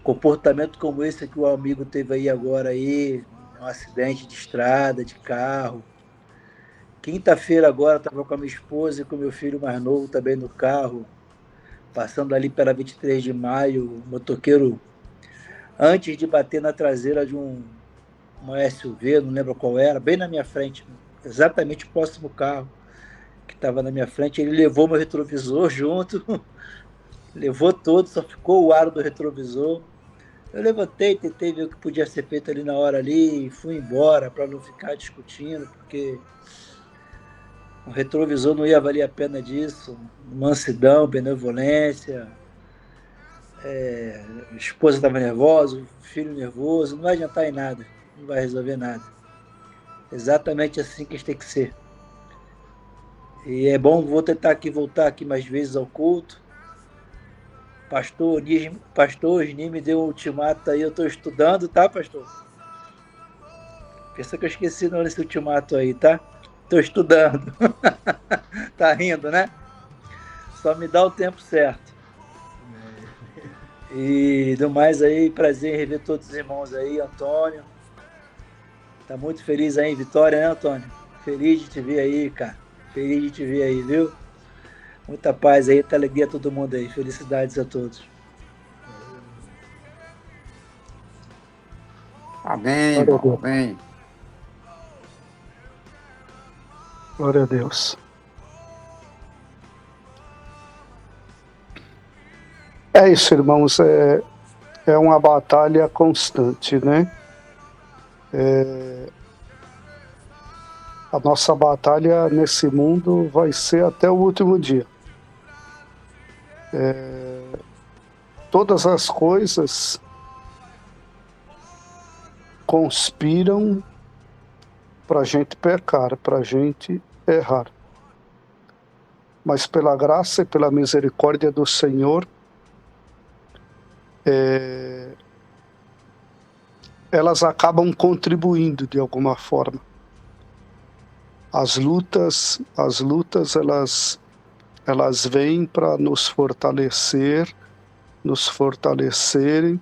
Comportamento como esse que o amigo teve aí agora, um acidente de estrada, de carro. Quinta-feira agora estava com a minha esposa e com o meu filho mais novo também no carro, passando ali pela 23 de maio, o motoqueiro, antes de bater na traseira de uma SUV, não lembro qual era, bem na minha frente, exatamente o próximo carro que estava na minha frente, ele levou meu retrovisor junto, levou todo, só ficou o aro do retrovisor. Eu levantei, tentei ver o que podia ser feito ali na hora ali, e fui embora para não ficar discutindo, porque o retrovisor não ia valer a pena disso. Mansidão, benevolência, a esposa estava nervosa, o filho nervoso, não vai adiantar em nada, não vai resolver nada. Exatamente assim que tem que ser. E é bom, vou tentar aqui voltar aqui mais vezes ao culto. Pastor Osni me deu um ultimato aí, eu estou estudando, tá, pastor? Pensa que eu esqueci não desse ultimato aí, tá? Estou estudando. Tá rindo, né? Só me dá o tempo certo. E do mais aí, prazer em rever todos os irmãos aí, Antônio. Tá muito feliz aí em Vitória, né, Antônio? Feliz de te ver aí, cara. Feliz de te ver aí, viu? Muita paz aí, muita alegria a todo mundo aí. Felicidades a todos. Amém, irmão. Amém. Glória a Deus. É isso, irmãos. É uma batalha constante, né? A nossa batalha nesse mundo vai ser até o último dia. Todas as coisas conspiram para a gente pecar, para a gente errar. Mas pela graça e pela misericórdia do Senhor, elas acabam contribuindo de alguma forma. As lutas, elas vêm para nos fortalecer, nos fortalecerem,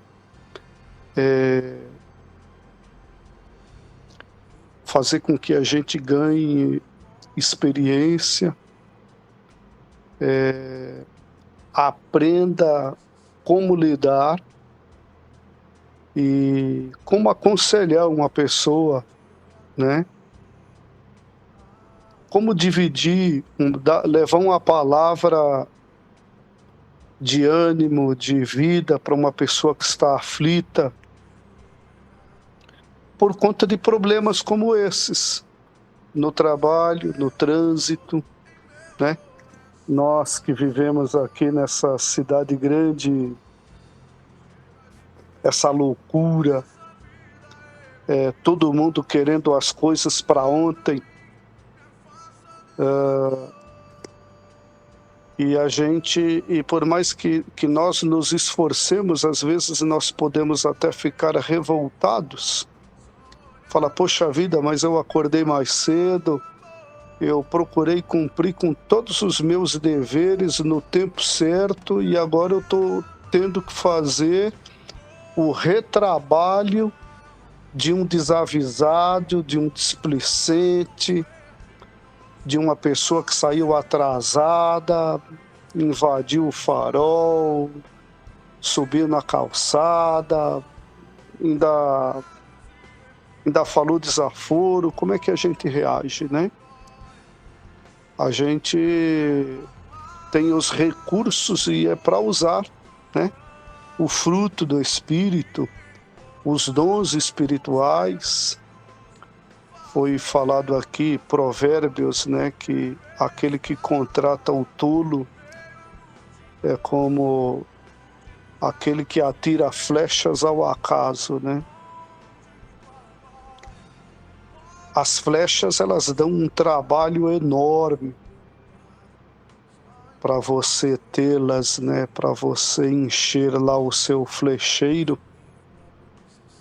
fazer com que a gente ganhe experiência, aprenda como lidar e como aconselhar uma pessoa, né? Como dividir, levar uma palavra de ânimo, de vida para uma pessoa que está aflita por conta de problemas como esses, no trabalho, no trânsito, né? Nós que vivemos aqui nessa cidade grande, essa loucura, todo mundo querendo as coisas para ontem, e por mais que nós nos esforcemos, às vezes nós podemos até ficar revoltados, falar, poxa vida, mas eu acordei mais cedo, eu procurei cumprir com todos os meus deveres no tempo certo e agora eu estou tendo que fazer o retrabalho de um desavisado, de um displicente, de uma pessoa que saiu atrasada, invadiu o farol, subiu na calçada, ainda falou desaforo. Como é que a gente reage, né? A gente tem os recursos e é para usar, né? O fruto do Espírito, os dons espirituais. Foi falado aqui, Provérbios, né? Que aquele que contrata o tolo é como aquele que atira flechas ao acaso, né? As flechas, elas dão um trabalho enorme para você tê-las, né? Para você encher lá o seu flecheiro.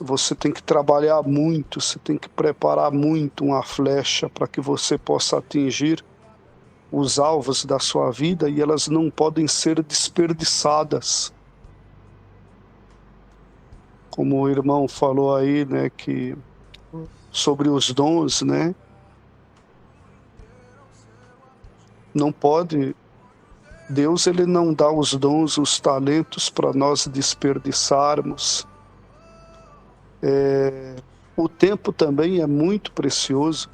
Você tem que trabalhar muito, você tem que preparar muito uma flecha para que você possa atingir os alvos da sua vida e elas não podem ser desperdiçadas. Como o irmão falou aí, né, que sobre os dons, né? Não pode. Deus, ele não dá os dons, os talentos para nós desperdiçarmos. O tempo também é muito precioso.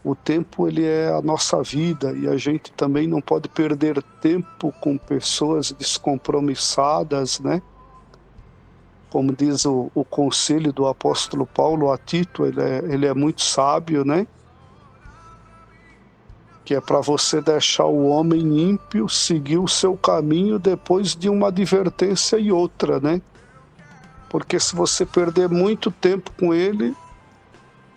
O tempo, ele é a nossa vida e a gente também não pode perder tempo com pessoas descompromissadas, né? como diz o conselho do apóstolo Paulo a Tito, ele é muito sábio, né? Que é para você deixar o homem ímpio seguir o seu caminho depois de uma advertência e outra, né? Porque se você perder muito tempo com ele,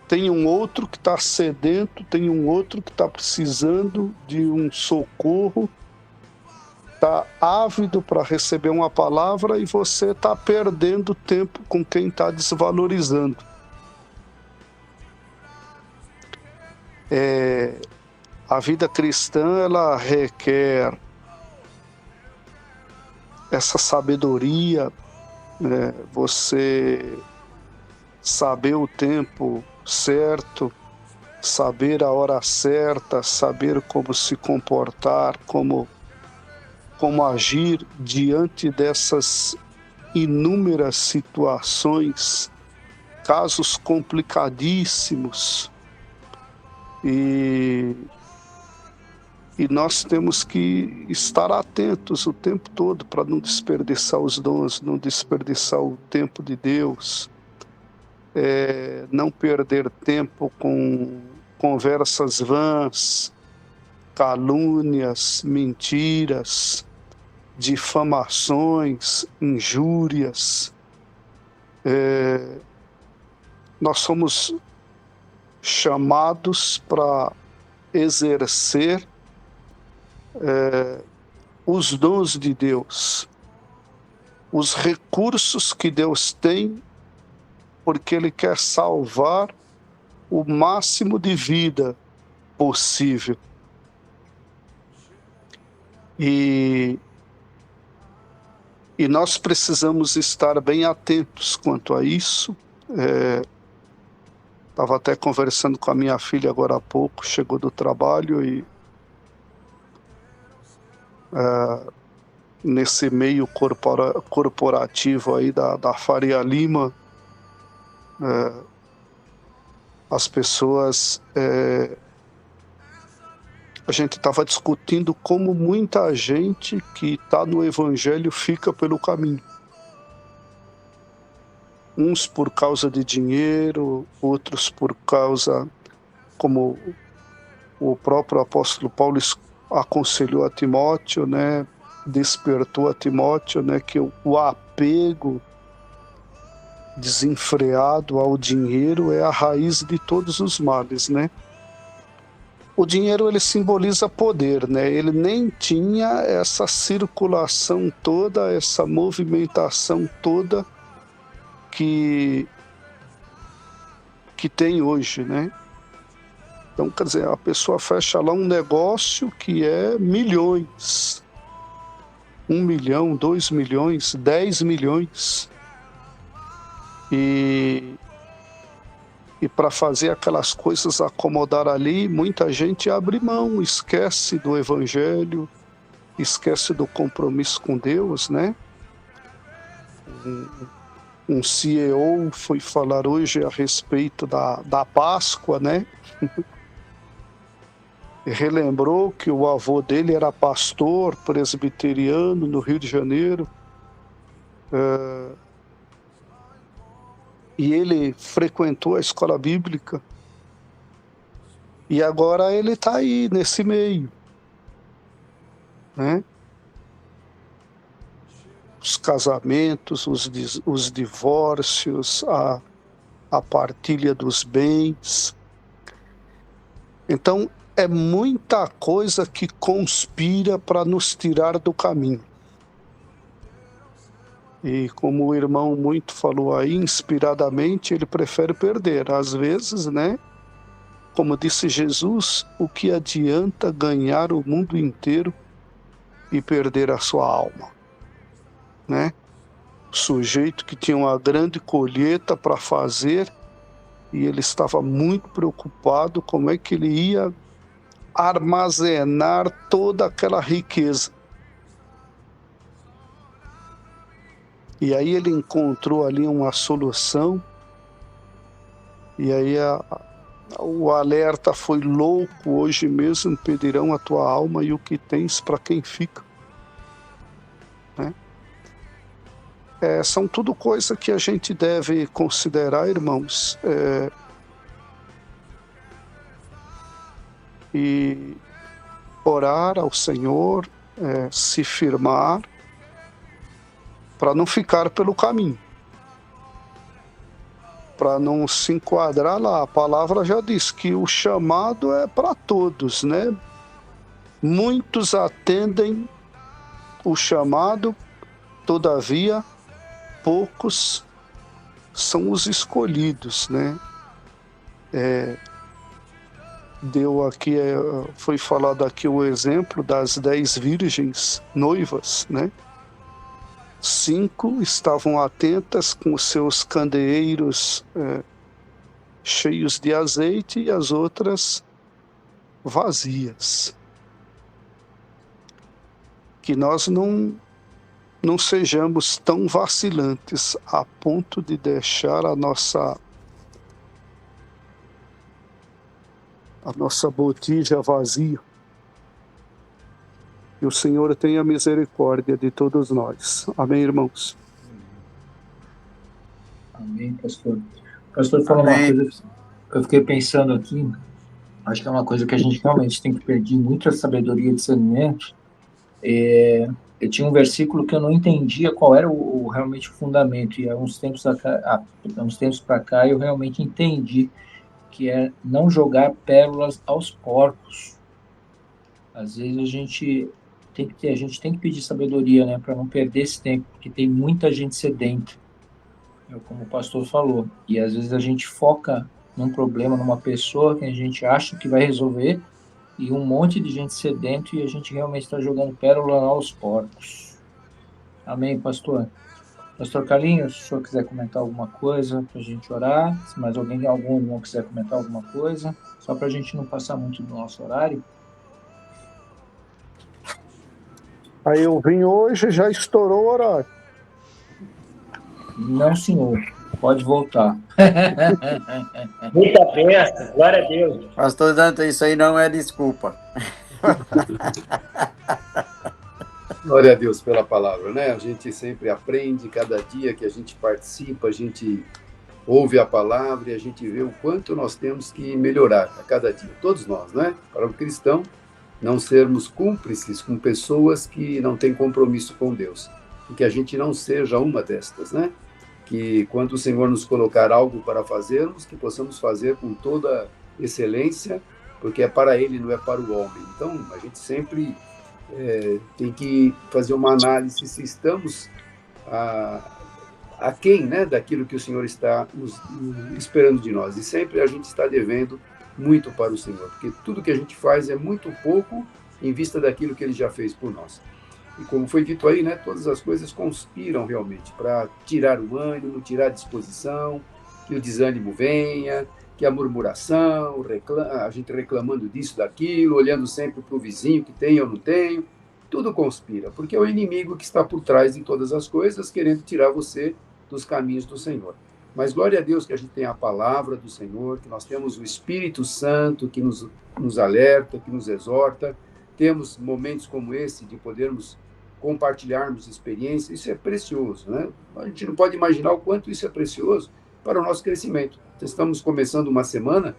tem um outro que está sedento, tem um outro que está precisando de um socorro, está ávido para receber uma palavra e você está perdendo tempo com quem está desvalorizando. A vida cristã, ela requer essa sabedoria, né? Você saber o tempo certo, saber a hora certa, saber como se comportar, como agir diante dessas inúmeras situações, casos complicadíssimos. E nós temos que estar atentos o tempo todo para não desperdiçar os dons, não desperdiçar o tempo de Deus, não perder tempo com conversas vãs, calúnias, mentiras, difamações, injúrias. Nós somos chamados para exercer os dons de Deus, os recursos que Deus tem, porque Ele quer salvar o máximo de vida possível. E nós precisamos estar bem atentos quanto a isso. Estava até conversando com a minha filha agora há pouco, chegou do trabalho e nesse meio corporativo aí da Faria Lima, as pessoas, a gente estava discutindo como muita gente que está no Evangelho fica pelo caminho. Uns por causa de dinheiro, outros por causa, como o próprio apóstolo Paulo aconselhou a Timóteo, né? Despertou a Timóteo, né? Que o apego desenfreado ao dinheiro é a raiz de todos os males, né? O dinheiro, ele simboliza poder, né? Ele nem tinha essa circulação toda, essa movimentação toda que tem hoje, né? Então, quer dizer, a pessoa fecha lá um negócio que é milhões. 1 milhão, 2 milhões, 10 milhões. E para fazer aquelas coisas acomodar ali, muita gente abre mão, esquece do Evangelho, esquece do compromisso com Deus, né? Um CEO foi falar hoje a respeito da Páscoa, né? E relembrou que o avô dele era pastor presbiteriano no Rio de Janeiro. E ele frequentou a escola bíblica. E agora ele está aí, nesse meio, né? Os casamentos, os divórcios, a partilha dos bens. Então, é muita coisa que conspira para nos tirar do caminho. E como o irmão muito falou aí, inspiradamente, ele prefere perder. Às vezes, né? Como disse Jesus, o que adianta ganhar o mundo inteiro e perder a sua alma, né? O sujeito que tinha uma grande colheita para fazer e ele estava muito preocupado como é que ele ia armazenar toda aquela riqueza. E aí ele encontrou ali uma solução, e aí o alerta foi: louco, hoje mesmo pedirão a tua alma e o que tens para quem fica, né? são tudo coisa que a gente deve considerar, irmãos, e orar ao Senhor, se firmar, para não ficar pelo caminho, para não se enquadrar lá. A palavra já diz que o chamado é para todos, né? Muitos atendem o chamado, todavia poucos são os escolhidos, né? Foi falado aqui o exemplo das 10 virgens noivas, né? 5 estavam atentas com os seus candeeiros cheios de azeite e as outras vazias. Que nós não sejamos tão vacilantes a ponto de deixar a nossa botija vazia. Que o Senhor tenha misericórdia de todos nós. Amém, irmãos? Amém, pastor. O pastor falou uma coisa que eu fiquei pensando aqui, acho que é uma coisa que a gente realmente tem que pedir muita sabedoria e discernimento. Eu tinha um versículo que eu não entendia qual era realmente o fundamento, e há uns tempos para cá eu realmente entendi, que é não jogar pérolas aos porcos. Às vezes a gente tem que pedir sabedoria, né, para não perder esse tempo, porque tem muita gente sedenta, como o pastor falou, e às vezes a gente foca num problema, numa pessoa que a gente acha que vai resolver, e um monte de gente sedento, e a gente realmente está jogando pérola aos porcos. Amém, pastor? Pastor Carlinhos, se o senhor quiser comentar alguma coisa para a gente orar, se mais algum irmão quiser comentar alguma coisa, só para a gente não passar muito do nosso horário. Aí eu vim hoje, já estourou o horário. Não, senhor. Pode voltar. Muita bênção, glória a Deus. Pastor Dantas, isso aí não é desculpa. Glória a Deus pela palavra, né? A gente sempre aprende, cada dia que a gente participa, a gente ouve a palavra e a gente vê o quanto nós temos que melhorar a cada dia, todos nós, né? Para o cristão, não sermos cúmplices com pessoas que não têm compromisso com Deus. E que a gente não seja uma destas, né? Que quando o Senhor nos colocar algo para fazermos, que possamos fazer com toda excelência, porque é para Ele, não é para o homem. Então, a gente sempre tem que fazer uma análise se estamos aquém, né, daquilo que o Senhor está esperando de nós. E sempre a gente está devendo muito para o Senhor, porque tudo que a gente faz é muito pouco em vista daquilo que Ele já fez por nós. E como foi dito aí, né, todas as coisas conspiram realmente para tirar o ânimo, tirar a disposição, que o desânimo venha, que a murmuração, a gente reclamando disso, daquilo, olhando sempre para o vizinho que tem ou não tem, tudo conspira, porque é o inimigo que está por trás de todas as coisas, querendo tirar você dos caminhos do Senhor. Mas glória a Deus que a gente tem a palavra do Senhor, que nós temos o Espírito Santo que nos alerta, que nos exorta, temos momentos como esse de podermos compartilharmos experiências, isso é precioso, né? A gente não pode imaginar o quanto isso é precioso para o nosso crescimento. Estamos começando uma semana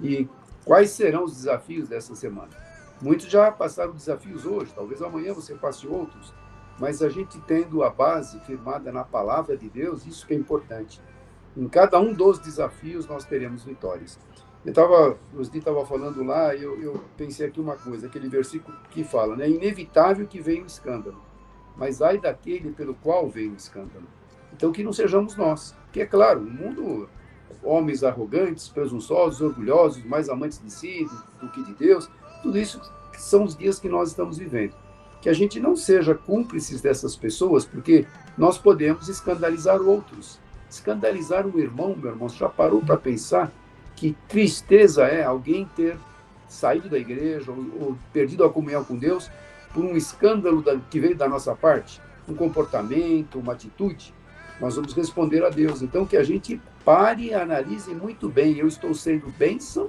e quais serão os desafios dessa semana? Muitos já passaram desafios hoje, talvez amanhã você passe outros, mas a gente tendo a base firmada na palavra de Deus, isso que é importante. Em cada um dos desafios nós teremos vitórias. O Osni estava falando lá, eu pensei aqui uma coisa, aquele versículo que fala, né? É inevitável que venha o escândalo, mas ai daquele pelo qual veio o escândalo. Então que não sejamos nós, que é claro, o mundo, homens arrogantes, presunçosos, orgulhosos, mais amantes de si do que de Deus, tudo isso são os dias que nós estamos vivendo. Que a gente não seja cúmplices dessas pessoas, porque nós podemos escandalizar outros. Escandalizar um irmão, meu irmão, você já parou para pensar que tristeza é alguém ter saído da igreja ou perdido a comunhão com Deus por um escândalo que veio da nossa parte? Um comportamento, uma atitude? Nós vamos responder a Deus. Então, que a gente pare e analise muito bem. Eu estou sendo bênção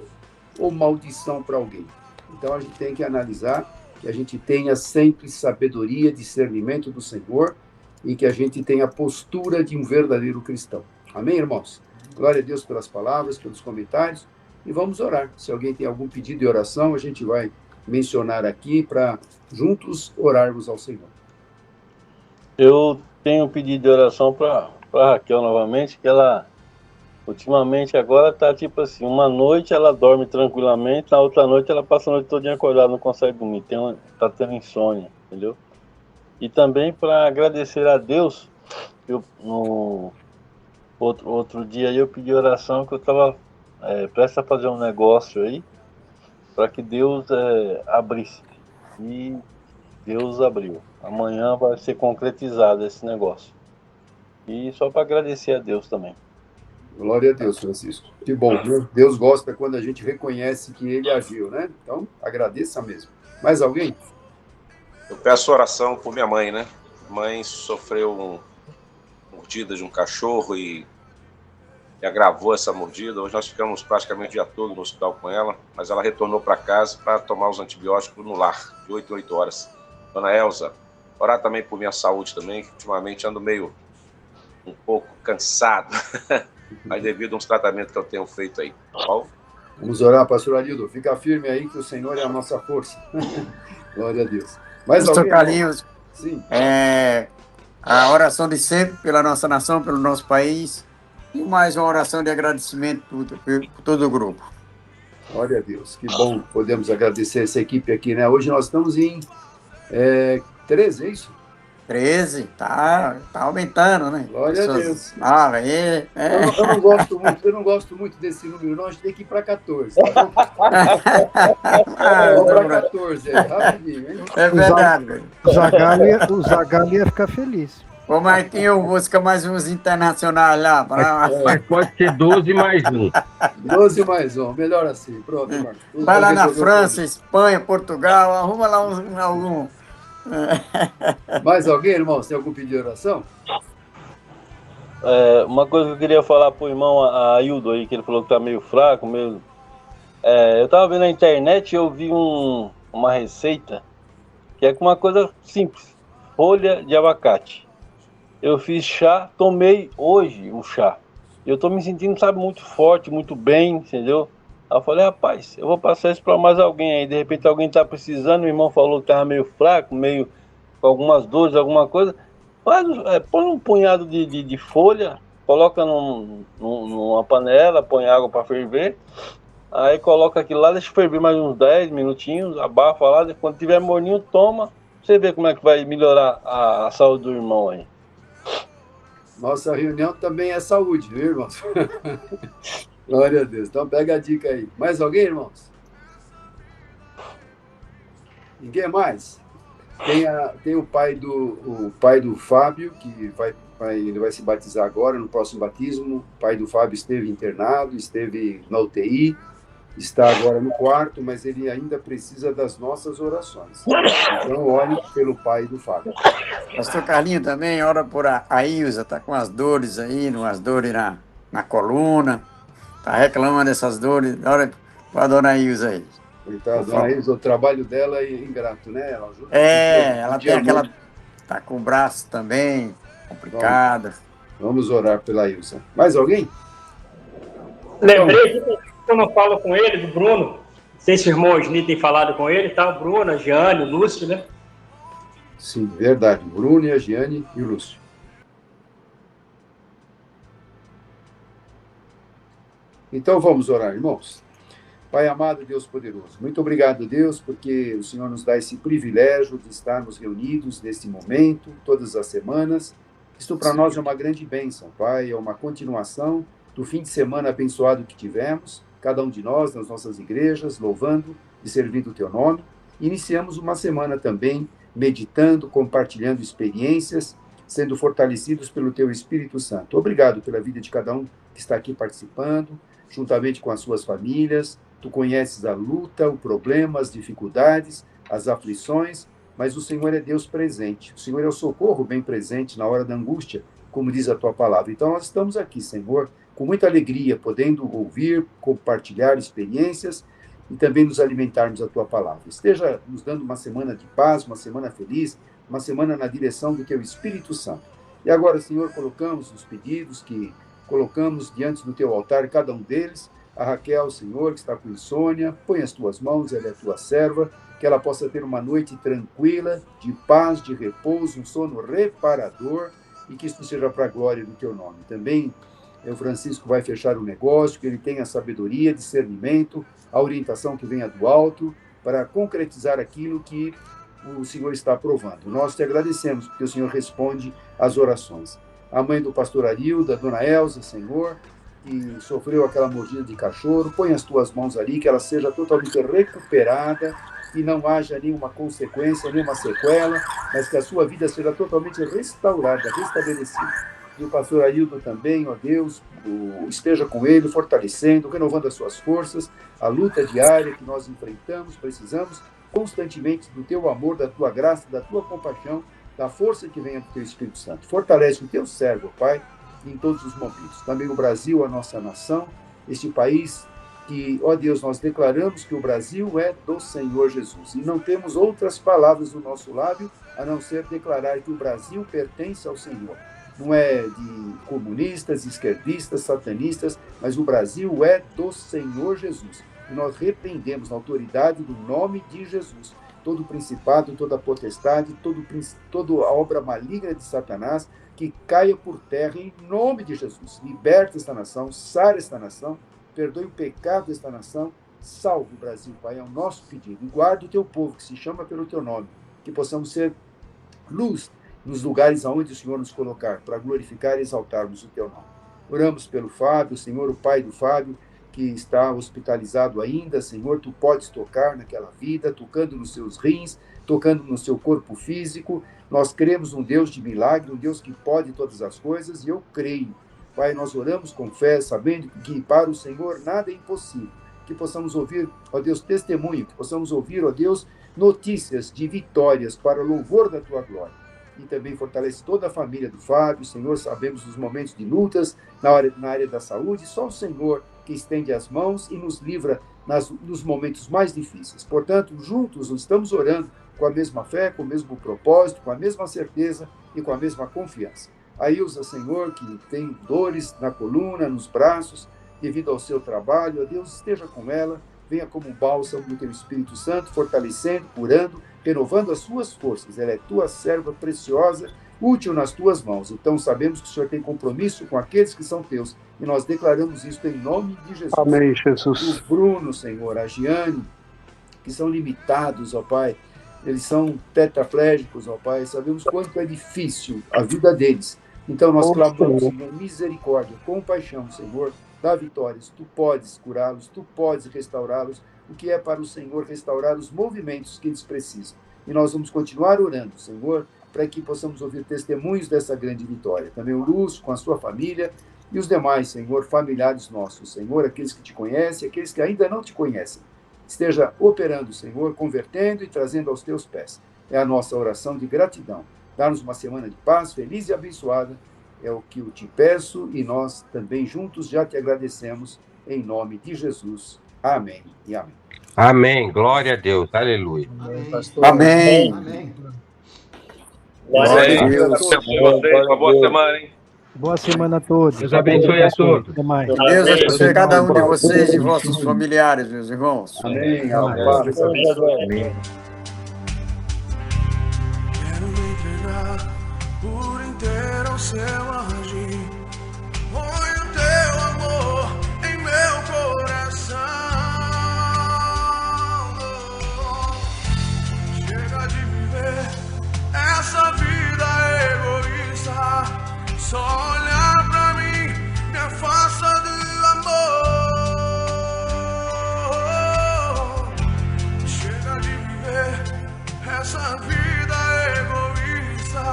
ou maldição para alguém? Então, a gente tem que analisar, que a gente tenha sempre sabedoria, discernimento do Senhor, e que a gente tenha a postura de um verdadeiro cristão. Amém, irmãos? Glória a Deus pelas palavras, pelos comentários, e vamos orar. Se alguém tem algum pedido de oração, a gente vai mencionar aqui para juntos orarmos ao Senhor. Eu tenho um pedido de oração para Raquel novamente, que ela ultimamente agora tá tipo assim, uma noite ela dorme tranquilamente, na outra noite ela passa a noite toda acordada, não consegue dormir, tá tendo insônia, entendeu? E também para agradecer a Deus, no outro dia eu pedi oração que eu estava prestes a fazer um negócio aí, para que Deus abrisse. E Deus abriu. Amanhã vai ser concretizado esse negócio. E só para agradecer a Deus também. Glória a Deus, Francisco. Que bom, né? Deus gosta quando a gente reconhece que Ele agiu, né? Então, agradeça mesmo. Mais alguém? Eu peço oração por minha mãe, né? Mãe sofreu uma mordida de um cachorro e agravou essa mordida. Hoje nós ficamos praticamente o dia todo no hospital com ela, mas ela retornou para casa para tomar os antibióticos no lar, de 8 em 8 horas. Dona Elza, orar também por minha saúde também, que ultimamente ando meio um pouco cansado, mas devido a uns tratamentos que eu tenho feito aí, tá bom? Vamos orar, pastor Arildo. Fica firme aí que o Senhor é a nossa força. Glória a Deus. Mais Pastor alguém? Carlinhos, Sim. A oração de sempre pela nossa nação, pelo nosso país, e mais uma oração de agradecimento por todo o grupo. Glória a Deus. Que bom podemos agradecer essa equipe aqui, né? Hoje nós estamos em 13, é isso? 13, tá aumentando, né? Glória a Deus. Eu não gosto muito desse número, não. A gente tem que ir para 14. Tá bom? Vamos para 14, rapidinho, hein? É verdade. O Zagalli ia ficar feliz. Ô, Marquinhos, busca mais uns internacionais lá. Mas pode ser 12 mais um. 12 mais um, melhor assim. Pronto, Marcos. Vai lá na França, Espanha, Portugal, arruma lá algum. Mais alguém, irmão? Tem algum pedido de oração? Uma coisa que eu queria falar pro irmão Aildo aí, que ele falou que tá meio fraco, meio... eu tava vendo na internet e eu vi uma receita que é com uma coisa simples, folha de abacate. Eu fiz chá, tomei hoje o chá. Eu tô me sentindo, sabe, muito forte, muito bem, entendeu? Aí eu falei, rapaz, eu vou passar isso para mais alguém aí. De repente alguém tá precisando, o irmão falou que tava meio fraco, meio com algumas dores, alguma coisa. Põe um punhado de folha, coloca numa panela, põe água para ferver. Aí coloca aquilo lá, deixa ferver mais uns 10 minutinhos, abafa lá, quando tiver morninho, toma. Você vê como é que vai melhorar a saúde do irmão aí. Nossa reunião também é saúde, viu, irmãos? Glória a Deus. Então pega a dica aí. Mais alguém, irmãos? Ninguém mais? Tem o pai do Fábio, que ele vai se batizar agora, no próximo batismo. O pai do Fábio esteve internado, esteve na UTI, está agora no quarto, mas ele ainda precisa das nossas orações. Então, ore pelo pai do Fábio. Pastor Carlinho também ora por a Ilza, está com as dores aí, umas dores na coluna, está reclamando dessas dores, ora para a dona Ilza aí. Então, a dona Ilza, o trabalho dela é ingrato, né? Ela tem aquela... Está com o braço também complicado. Vamos orar pela Ilza. Mais alguém? Lembrei que eu não falo com ele, do Bruno. Não sei se o irmão Osni tem falado com ele, tá? O Bruno, a Giane, o Lúcio, né? Sim, verdade. O Bruno, a Giane e o Lúcio. Então vamos orar, irmãos. Pai amado, Deus poderoso, muito obrigado, Deus, porque o Senhor nos dá esse privilégio de estarmos reunidos neste momento, todas as semanas. Isto para nós é uma grande bênção, Pai, é uma continuação do fim de semana abençoado que tivemos, cada um de nós, nas nossas igrejas, louvando e servindo o Teu nome. Iniciamos uma semana também meditando, compartilhando experiências, sendo fortalecidos pelo Teu Espírito Santo. Obrigado pela vida de cada um que está aqui participando, juntamente com as suas famílias. Tu conheces a luta, o problema, as dificuldades, as aflições, mas o Senhor é Deus presente. O Senhor é o socorro bem presente na hora da angústia, como diz a Tua palavra. Então nós estamos aqui, Senhor, com muita alegria, podendo ouvir, compartilhar experiências e também nos alimentarmos da Tua palavra. Esteja nos dando uma semana de paz, uma semana feliz, uma semana na direção do teu Espírito Santo. E agora, Senhor, colocamos os pedidos que colocamos diante do teu altar, cada um deles. A Raquel, Senhor, que está com insônia, põe as tuas mãos, ela é tua serva, que ela possa ter uma noite tranquila, de paz, de repouso, um sono reparador, e que isso seja para a glória do teu nome. Também o Francisco vai fechar o negócio, que ele tenha sabedoria, discernimento, a orientação que venha do alto, para concretizar aquilo que o Senhor está aprovando. Nós te agradecemos, porque o Senhor responde às orações. A mãe do pastor Arilda, a dona Elza, Senhor, que sofreu aquela mordida de cachorro, põe as tuas mãos ali, que ela seja totalmente recuperada, que não haja nenhuma consequência, nenhuma sequela, mas que a sua vida seja totalmente restaurada, restabelecida. E o pastor Arildo também, ó Deus, esteja com ele, fortalecendo, renovando as suas forças, a luta diária que nós enfrentamos, precisamos constantemente do teu amor, da tua graça, da tua compaixão, da força que venha do teu Espírito Santo. Fortalece o teu servo, Pai, em todos os momentos. Também o Brasil, a nossa nação, este país que, ó Deus, nós declaramos que o Brasil é do Senhor Jesus. E não temos outras palavras do nosso lábio a não ser declarar que o Brasil pertence ao Senhor. Não é de comunistas, esquerdistas, satanistas, mas o Brasil é do Senhor Jesus. E nós repreendemos na autoridade do nome de Jesus todo o principado, toda a potestade, toda a obra maligna de Satanás, que caia por terra em nome de Jesus. Liberta esta nação, sara esta nação, perdoe o pecado desta nação, salve o Brasil, Pai, é o nosso pedido. E guarda o teu povo, que se chama pelo teu nome, que possamos ser luz nos lugares aonde o Senhor nos colocar, para glorificar e exaltarmos o teu nome. Oramos pelo Fábio, Senhor, o pai do Fábio, que está hospitalizado ainda, Senhor, tu podes tocar naquela vida, tocando nos seus rins, tocando no seu corpo físico. Nós cremos num Deus de milagre, um Deus que pode todas as coisas, e eu creio. Pai, nós oramos com fé, sabendo que para o Senhor nada é impossível. Que possamos ouvir, ó Deus, testemunho, que possamos ouvir, ó Deus, notícias de vitórias para louvor da tua glória. E também fortalece toda a família do Fábio, Senhor, sabemos dos momentos de lutas na área da saúde, só o Senhor que estende as mãos e nos livra nos momentos mais difíceis. Portanto, juntos estamos orando com a mesma fé, com o mesmo propósito, com a mesma certeza e com a mesma confiança. A Ilza, Senhor, que tem dores na coluna, nos braços, devido ao seu trabalho, ó Deus, esteja com ela, venha como um bálsamo do teu Espírito Santo, fortalecendo, curando, renovando as suas forças. Ela é tua serva preciosa, útil nas tuas mãos. Então sabemos que o Senhor tem compromisso com aqueles que são teus, e nós declaramos isso em nome de Jesus. Amém, Jesus. O Bruno, Senhor, a Giane, que são limitados, ó Pai, eles são tetraplégicos, ó Pai, sabemos quanto é difícil a vida deles. Então nós clamamos, Senhor, misericórdia, compaixão, Senhor, dá vitórias. Tu podes curá-los, tu podes restaurá-los, o que é para o Senhor restaurar os movimentos que eles precisam. E nós vamos continuar orando, Senhor, para que possamos ouvir testemunhos dessa grande vitória. Também o Lúcio, com a sua família, e os demais, Senhor, familiares nossos, Senhor, aqueles que te conhecem, aqueles que ainda não te conhecem. Esteja operando, Senhor, convertendo e trazendo aos teus pés. É a nossa oração de gratidão. Dá-nos uma semana de paz, feliz e abençoada. É o que eu te peço, e nós também juntos já te agradecemos, em nome de Jesus. Amém e amém. Amém. Glória a Deus. Aleluia. Amém. Amém. Glória a Deus. Uma boa semana, hein? Boa semana a todos. Deus abençoe a todos. Até mais. Que Deus abençoe cada um de vocês e vossos familiares, meus irmãos. Amém. Amém. Quero me entregar por inteiro ao seu agir. Põe o teu amor em meu coração. Chega de viver essa vida egoísta. Só olhar pra mim me afasta do amor. Chega de viver essa vida egoísta.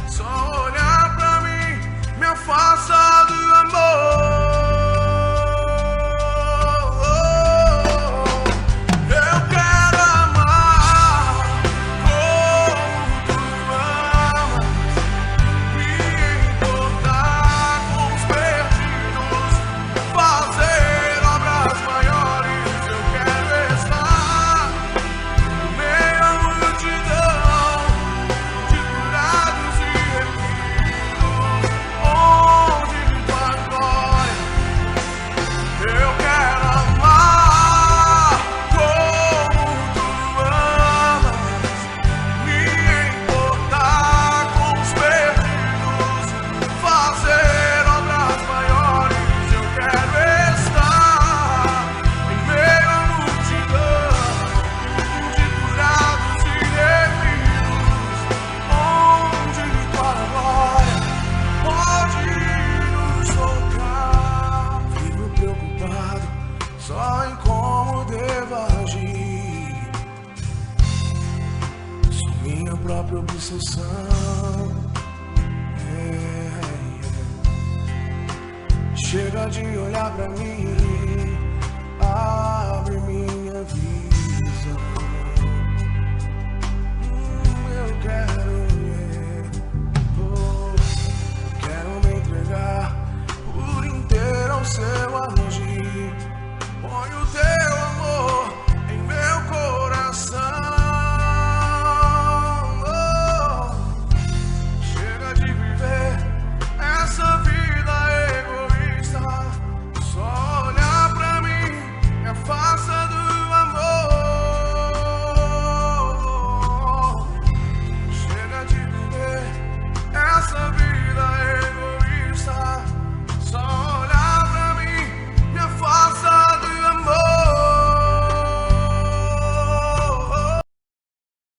Só olhar pra mim me afasta. Chega de olhar pra mim